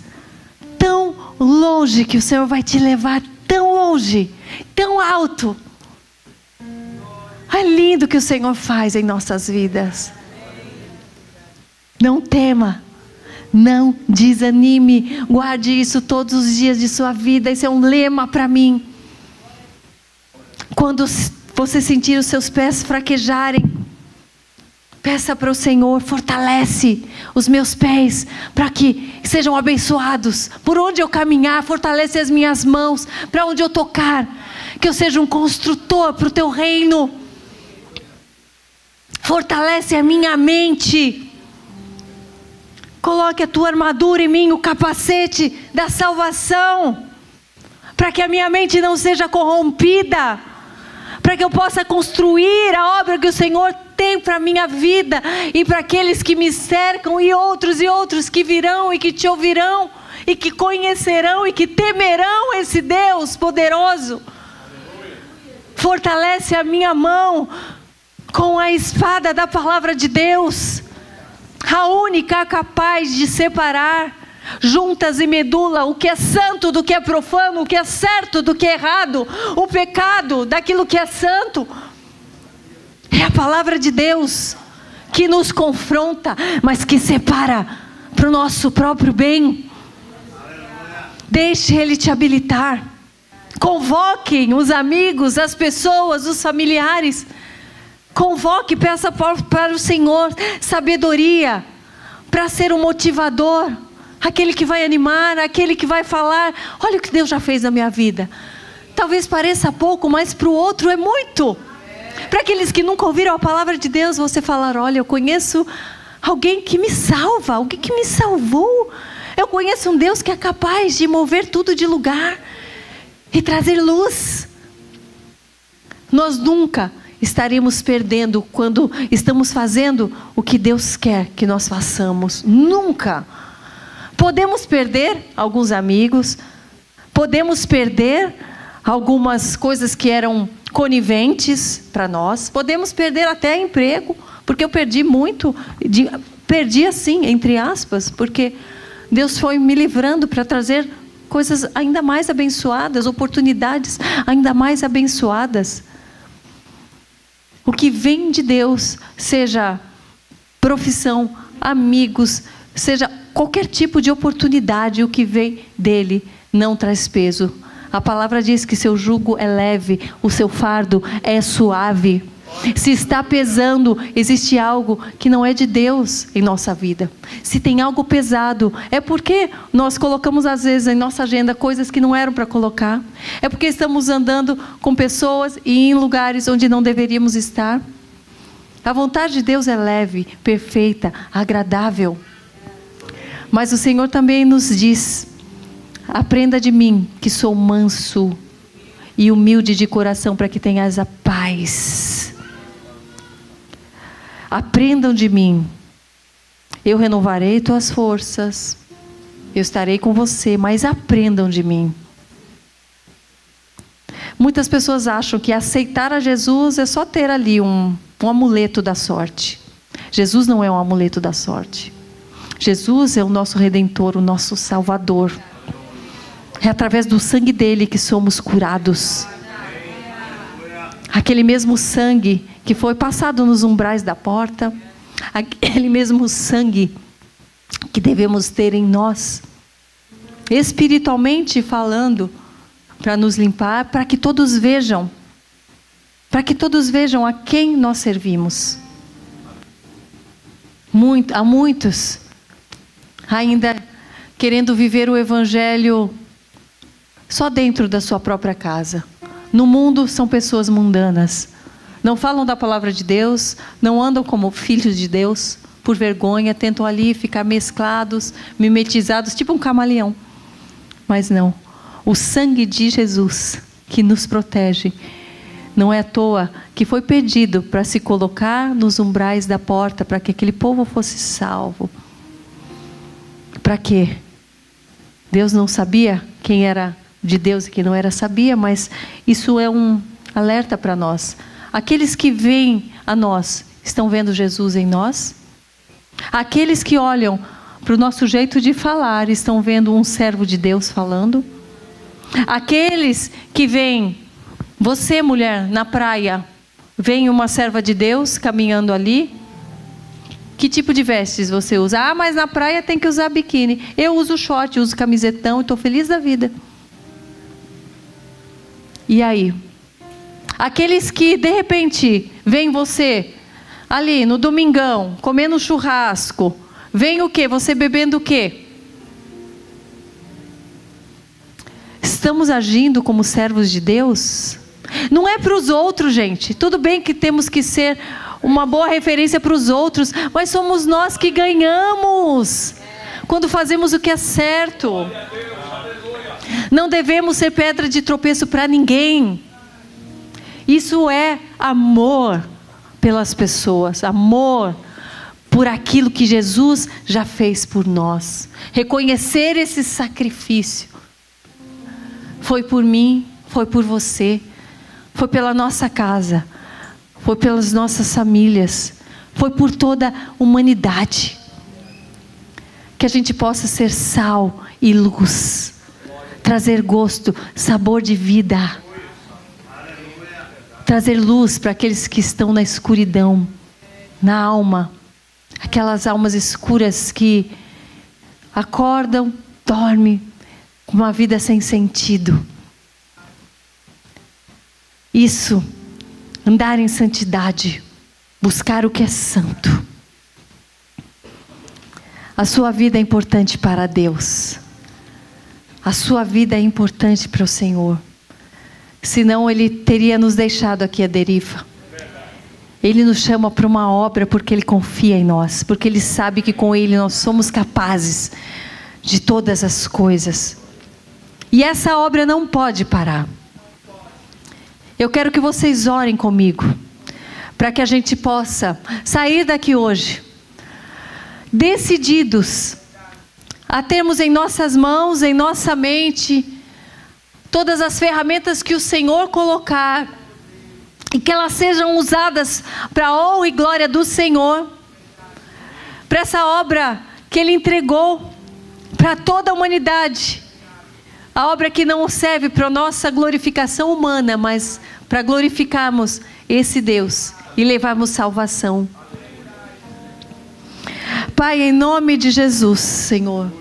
tão longe que o Senhor vai te levar tão longe, tão alto. É lindo o que o Senhor faz em nossas vidas. Não tema, não desanime. Guarde isso todos os dias de sua vida. Isso é um lema para mim. Quando você sentir os seus pés fraquejarem, peça para o Senhor, fortalece os meus pés, para que sejam abençoados. Por onde eu caminhar, fortalece as minhas mãos, para onde eu tocar, que eu seja um construtor para o teu reino. Fortalece a minha mente. Coloque a tua armadura em mim, o capacete da salvação, para que a minha mente não seja corrompida, para que eu possa construir a obra que o Senhor tem para a minha vida e para aqueles que me cercam, e outros que virão e que te ouvirão e que conhecerão e que temerão esse Deus poderoso. Fortalece a minha mão com a espada da palavra de Deus, a única capaz de separar juntas e medula o que é santo do que é profano, o que é certo do que é errado, o pecado daquilo que é santo. É a palavra de Deus que nos confronta, mas que separa para o nosso próprio bem. Deixe Ele te habilitar. Convoquem os amigos, as pessoas, os familiares. Convoque, peça para o Senhor sabedoria para ser um motivador, aquele que vai animar, aquele que vai falar: olha o que Deus já fez na minha vida. Talvez pareça pouco, mas para o outro é muito. Para aqueles que nunca ouviram a palavra de Deus, você falar: olha, eu conheço alguém que me salva, alguém que me salvou. Eu conheço um Deus que é capaz de mover tudo de lugar e trazer luz. Nós nunca estaremos perdendo quando estamos fazendo o que Deus quer que nós façamos. Nunca. Podemos perder alguns amigos, podemos perder algumas coisas que eram coniventes para nós, podemos perder até emprego, porque eu perdi muito, perdi assim, entre aspas, porque Deus foi me livrando para trazer coisas ainda mais abençoadas, oportunidades ainda mais abençoadas. O que vem de Deus, seja profissão, amigos, seja qualquer tipo de oportunidade, o que vem dele não traz peso. A palavra diz que seu jugo é leve, o seu fardo é suave. Se está pesando, existe algo que não é de Deus em nossa vida. Se tem algo pesado, é porque nós colocamos às vezes em nossa agenda coisas que não eram para colocar. É porque estamos andando com pessoas e em lugares onde não deveríamos estar. A vontade de Deus é leve, perfeita, agradável. Mas o Senhor também nos diz: aprenda de mim, que sou manso e humilde de coração, para que tenhas a paz. Aprendam de mim, eu renovarei tuas forças, eu estarei com você, mas aprendam de mim. Muitas pessoas acham que aceitar a Jesus é só ter ali um amuleto da sorte. Jesus não é um amuleto da sorte. Jesus é o nosso Redentor, o nosso Salvador. É através do sangue dele que somos curados. Aquele mesmo sangue que foi passado nos umbrais da porta, aquele mesmo sangue que devemos ter em nós, espiritualmente falando, para nos limpar, para que todos vejam a quem nós servimos. Há muitos ainda querendo viver o evangelho só dentro da sua própria casa. No mundo são pessoas mundanas, não falam da palavra de Deus, não andam como filhos de Deus, por vergonha, tentam ali ficar mesclados, mimetizados, tipo um camaleão. Mas não, o sangue de Jesus que nos protege, não é à toa que foi pedido para se colocar nos umbrais da porta, para que aquele povo fosse salvo. Para quê? Deus não sabia quem era de Deus e quem não era, sabia, mas isso é um alerta para nós. Aqueles que veem a nós, estão vendo Jesus em nós? Aqueles que olham para o nosso jeito de falar, estão vendo um servo de Deus falando? Aqueles que veem você, mulher, na praia, veem uma serva de Deus caminhando ali? Que tipo de vestes você usa? Ah, mas na praia tem que usar biquíni. Eu uso short, uso camisetão e estou feliz da vida. E aí? Aqueles que de repente veem você ali no domingão, comendo churrasco, veem o quê? Você bebendo o quê? Estamos agindo como servos de Deus? Não é para os outros, gente. Tudo bem que temos que ser uma boa referência para os outros, mas somos nós que ganhamos quando fazemos o que é certo. Não devemos ser pedra de tropeço para ninguém. Isso é amor pelas pessoas, amor por aquilo que Jesus já fez por nós. Reconhecer esse sacrifício. Foi por mim, foi por você, foi pela nossa casa, foi pelas nossas famílias, foi por toda a humanidade. Que a gente possa ser sal e luz, trazer gosto, sabor de vida, trazer luz para aqueles que estão na escuridão, na alma, aquelas almas escuras que acordam, dormem, com uma vida sem sentido. Isso, andar em santidade, buscar o que é santo. A sua vida é importante para Deus. A sua vida é importante para o Senhor. Senão Ele teria nos deixado aqui à deriva. Ele nos chama para uma obra porque Ele confia em nós, porque Ele sabe que com Ele nós somos capazes de todas as coisas. E essa obra não pode parar. Eu quero que vocês orem comigo, para que a gente possa sair daqui hoje decididos a termos em nossas mãos, em nossa mente, todas as ferramentas que o Senhor colocar, e que elas sejam usadas para a honra e glória do Senhor, para essa obra que Ele entregou para toda a humanidade, a obra que não serve para a nossa glorificação humana, mas para glorificarmos esse Deus e levarmos salvação. Pai, em nome de Jesus, Senhor,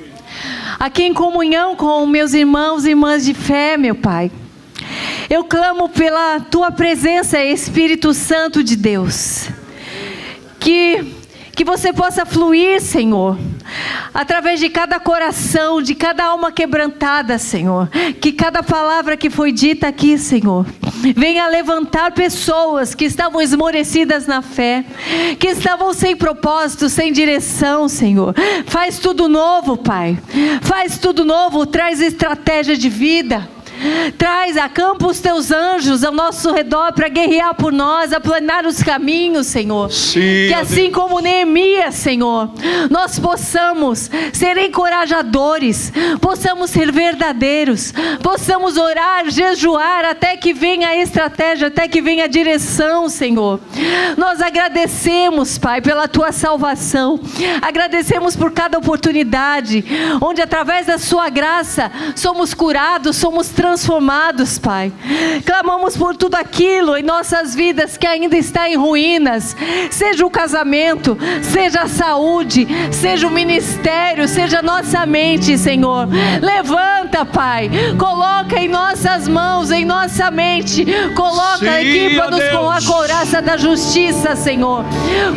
aqui em comunhão com meus irmãos e irmãs de fé, meu Pai, eu clamo pela Tua presença, Espírito Santo de Deus, que você possa fluir, Senhor, através de cada coração, de cada alma quebrantada, Senhor, que cada palavra que foi dita aqui, Senhor, venha levantar pessoas que estavam esmorecidas na fé, que estavam sem propósito, sem direção, Senhor. Faz tudo novo, Pai, faz tudo novo, traz estratégia de vida. Acampa os teus anjos ao nosso redor para guerrear por nós, aplanar os caminhos, Senhor. Sim, que assim como Neemias, Senhor, nós possamos ser encorajadores, possamos ser verdadeiros, possamos orar, jejuar até que venha a estratégia, até que venha a direção, Senhor. Nós agradecemos, Pai, pela Tua salvação, agradecemos por cada oportunidade, onde através da Sua graça somos curados, somos transformados, Pai. Clamamos por tudo aquilo em nossas vidas que ainda está em ruínas, seja o casamento, seja a saúde, seja o ministério, seja a nossa mente, Senhor. Levanta, Pai, coloca em nossas mãos, em nossa mente, coloca, equipa-nos com a couraça da justiça, Senhor.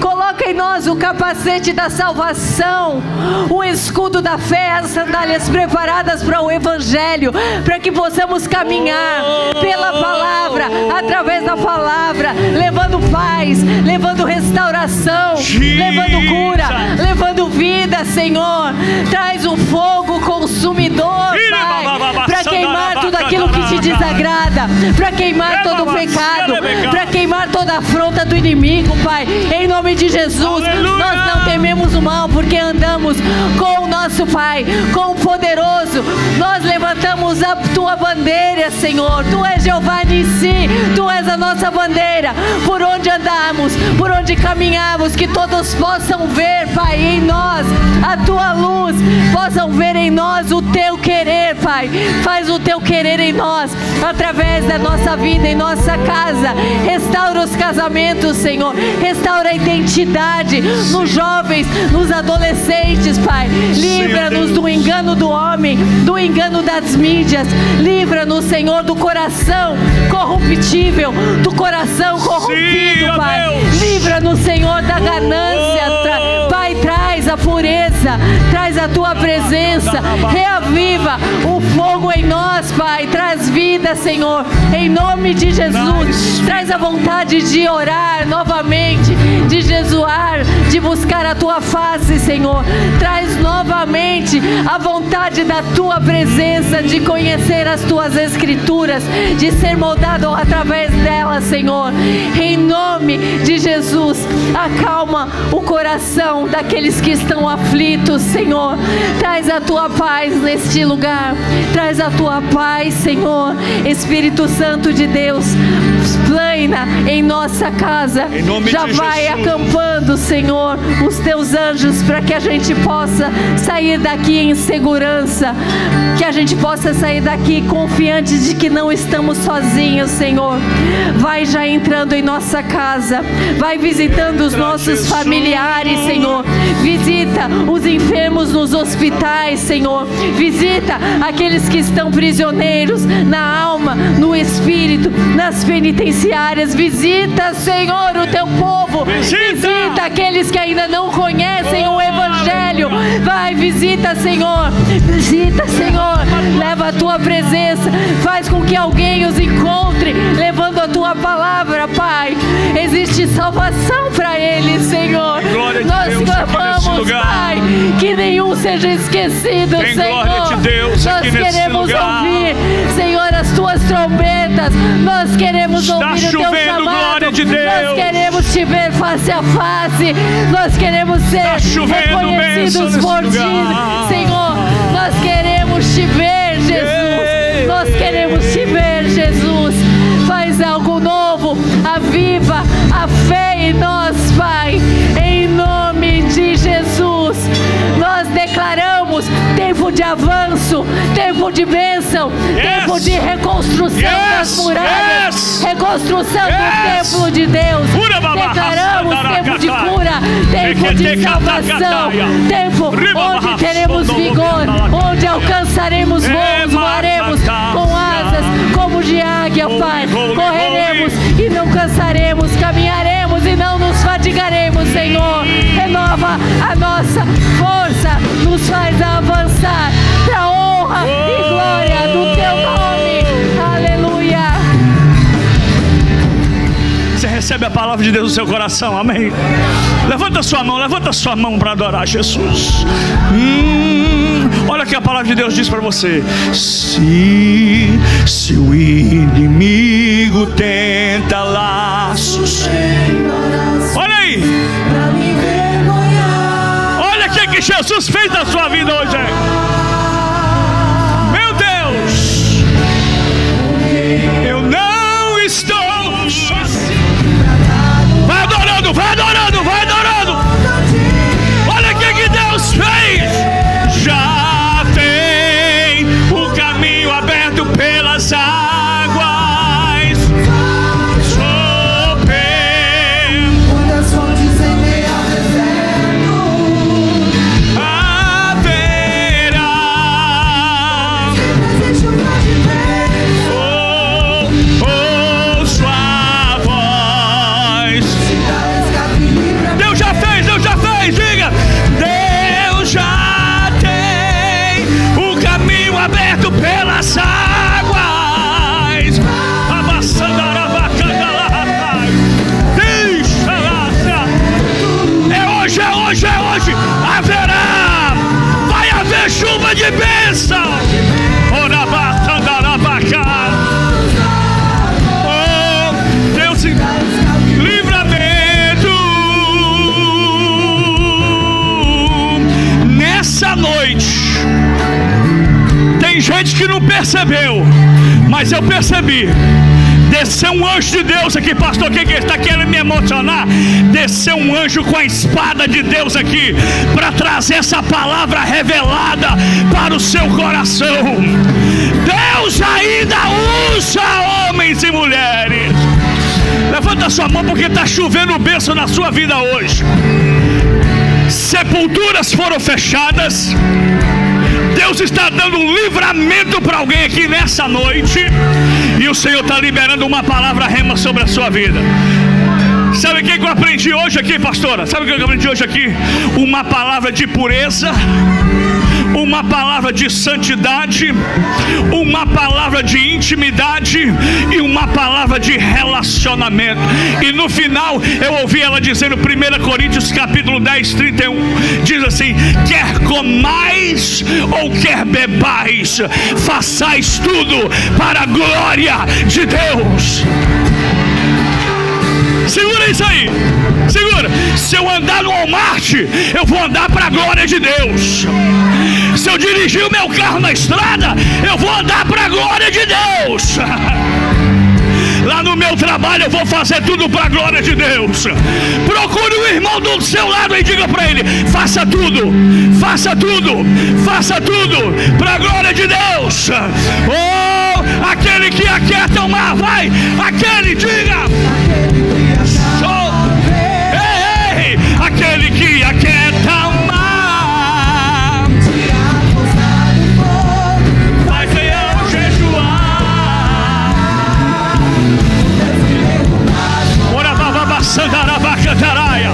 Coloca em nós o capacete da salvação, o escudo da fé, as sandálias preparadas para o Evangelho, para que possamos caminhar pela palavra, através da palavra, levando paz, levando restauração, levando cura, levando vida, Senhor. Traz o fogo consumidor, Pai, para queimar tudo aquilo que te desagrada, para queimar todo o pecado, para queimar toda a afronta do inimigo, Pai. Em nome de Jesus, nós não tememos o mal, porque andamos com o nosso Pai, com o poderoso. Nós levantamos a Tua bandeira, Senhor. Tu és Jeová Nissi, Tu és a nossa bandeira, por onde andamos, por onde caminhamos, que todos possam ver, Pai, em nós a Tua luz, possam ver em nós o Teu querer, Pai. Faz o Teu querer em nós, através da nossa vida, em nossa casa. Restaura os casamentos, Senhor, restaura a identidade nos jovens, nos adolescentes, Pai. Livra-nos do engano do homem, do engano das mídias. Livra-nos, Senhor, do coração corruptível, do coração corrompido, Pai. Livra-nos, Senhor, da ganância. Pai, traz a pureza, traz a Tua presença, reaviva o fogo em nós, Pai. Traz vida, Senhor, em nome de Jesus. Traz a vontade de orar novamente, de jejuar, de buscar a Tua face, Senhor. Traz novamente a vontade da Tua presença, de conhecer as Tuas Escrituras, de ser moldado através delas, Senhor. Em nome de Jesus, acalma o coração daqueles que estão aflitos, Senhor. Traz a Tua paz neste lugar, traz a Tua paz, Senhor. Espírito Santo de Deus, plana em nossa casa, já vai acampando, Senhor, os Teus anjos, para que a gente possa sair daqui em segurança, que a gente possa sair daqui confiantes de que não estamos sozinhos, Senhor. Vai já entrando em nossa casa, vai visitando os nossos familiares, Senhor. Visita os enfermos nos hospitais, Senhor. Visita aqueles que estão prisioneiros na alma, no espírito, nas penitenciárias. Visita, Senhor, o Teu povo. Visita aqueles que ainda não conhecem o Evangelho. Vai Pai, visita, Senhor. Visita, Senhor. Leva a tua presença. Faz com que alguém os encontre, levando a tua palavra, Pai. Existe salvação para eles, Senhor. Nós clamamos, Pai, que nenhum seja esquecido, Senhor. Nós queremos ouvir, Senhor, as tuas trombetas. Nós queremos ouvir o teu chamado. Nós queremos te ver face a face. Nós queremos ser reconhecidos por ti, Senhor. Nós queremos te ver, Jesus. Nós queremos te ver, Jesus. Faz algo novo. Aviva a fé em nós, Pai. Em nome de Jesus. Nós declaramos tempo de avanço, tempo de bênção, tempo de reconstrução das muralhas, reconstrução do templo de Deus. Declaramos tempo de cura, tempo de salvação, tempo onde teremos vigor, onde alcançaremos voos, voaremos com asas como de águia, Pai. Correremos e não cansaremos, caminharemos e não nos fatigaremos, Senhor. Renova a nossa força, nos faz avançar para a honra e glória do teu nome. Aleluia. Você recebe a palavra de Deus no seu coração, amém? Levanta sua mão para adorar Jesus. Olha o que a palavra de Deus diz para você. Se o inimigo tenta laços, olha aí, olha o que Jesus fez na sua vida hoje. Meu Deus, eu não estou sozinho. Vai adorando, vai adorando, vai adorando. Olha o que Deus fez. Já tem o caminho aberto pelas águas. Pelas águas, é hoje, haverá, vai haver chuva de bênção. Oh, Deus, livramento. Nessa noite, tem gente que não percebeu, mas eu percebi. Desceu um anjo de Deus aqui, pastor. Quem que está querendo me emocionar? Desceu um anjo com a espada de Deus aqui para trazer essa palavra revelada para o seu coração. Deus ainda usa homens e mulheres. Levanta sua mão, porque está chovendo bênção na sua vida hoje. Sepulturas foram fechadas. Deus está dando um livramento para alguém aqui nessa noite. E o Senhor está liberando uma palavra rema sobre a sua vida. Sabe o que eu aprendi hoje aqui, pastora? Sabe o que eu aprendi hoje aqui? Uma palavra de pureza, uma palavra de santidade, uma palavra de intimidade e uma palavra de relacionamento. E no final eu ouvi ela dizendo, 1 Coríntios capítulo 10, 31, diz assim: quer comais ou quer bebais, façais tudo para a glória de Deus. Segura isso aí, segura. Se eu andar no Walmart, eu vou andar para a glória de Deus. Se eu dirigir o meu carro na estrada, eu vou andar para a glória de Deus. Lá no meu trabalho eu vou fazer tudo para a glória de Deus. Procure o irmão do seu lado e diga para ele: faça tudo, faça tudo, faça tudo para a glória de Deus. Oh, aquele que aquieta o mar, vai, aquele, diga. Ei, aquele que aquieta o mar, faz eu jejuar. Ora bababa sandarabaca taraia.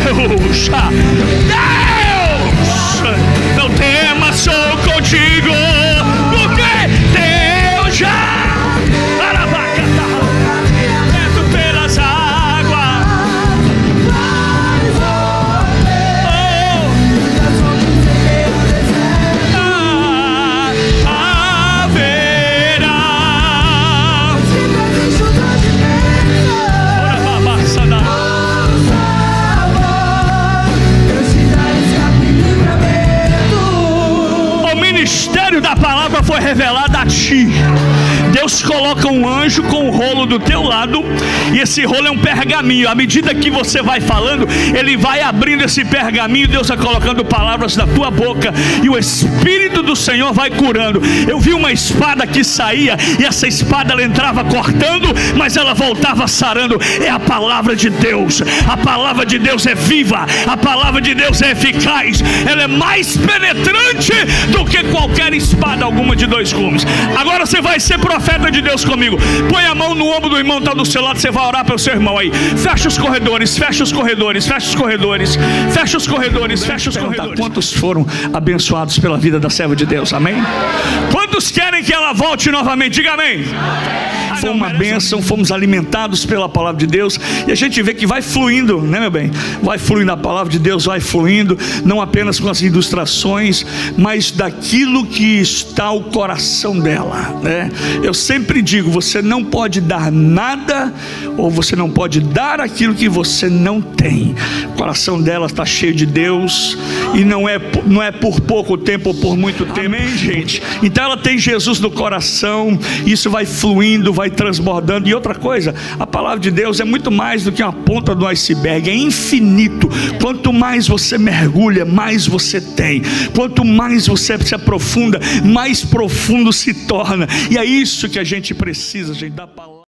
Deus, Deus. revelada a ti. Deus coloca um anjo com o rolo do teu lado, e esse rolo é um pergaminho. À medida que você vai falando, ele vai abrindo esse pergaminho. Deus vai colocando palavras na tua boca, e o Espírito do Senhor vai curando. Eu vi uma espada que saía, e essa espada ela entrava cortando, mas ela voltava sarando. É a palavra de Deus. A palavra de Deus é viva, a palavra de Deus é eficaz, ela é mais penetrante do que qualquer espada alguma de 2 gumes. Agora você vai ser profeta de Deus comigo. Põe a mão no ombro do irmão que está do seu lado. Você vai orar pelo seu irmão aí. Fecha os corredores, fecha os corredores, fecha os corredores, fecha os corredores, fecha os corredores. Quantos foram abençoados pela vida da serva de Deus? Amém? Quantos querem que ela volte novamente? Diga amém. Foi uma bênção, fomos alimentados pela palavra de Deus, e a gente vê que vai fluindo, né, meu bem? Vai fluindo a palavra de Deus, vai fluindo, não apenas com as ilustrações, mas daquilo que está o coração dela, né? Eu sempre digo, você não pode dar nada, ou você não pode dar aquilo que você não tem. O coração dela está cheio de Deus, e não é por pouco tempo ou por muito tempo. Amém, gente? Então ela tem Jesus no coração, isso vai fluindo, vai transbordando. E outra coisa, a palavra de Deus é muito mais do que uma ponta do iceberg, é infinito. Quanto mais você mergulha, mais você tem. Quanto mais você se aprofunda, mais profundo se torna. E é isso que a gente precisa, gente, da palavra.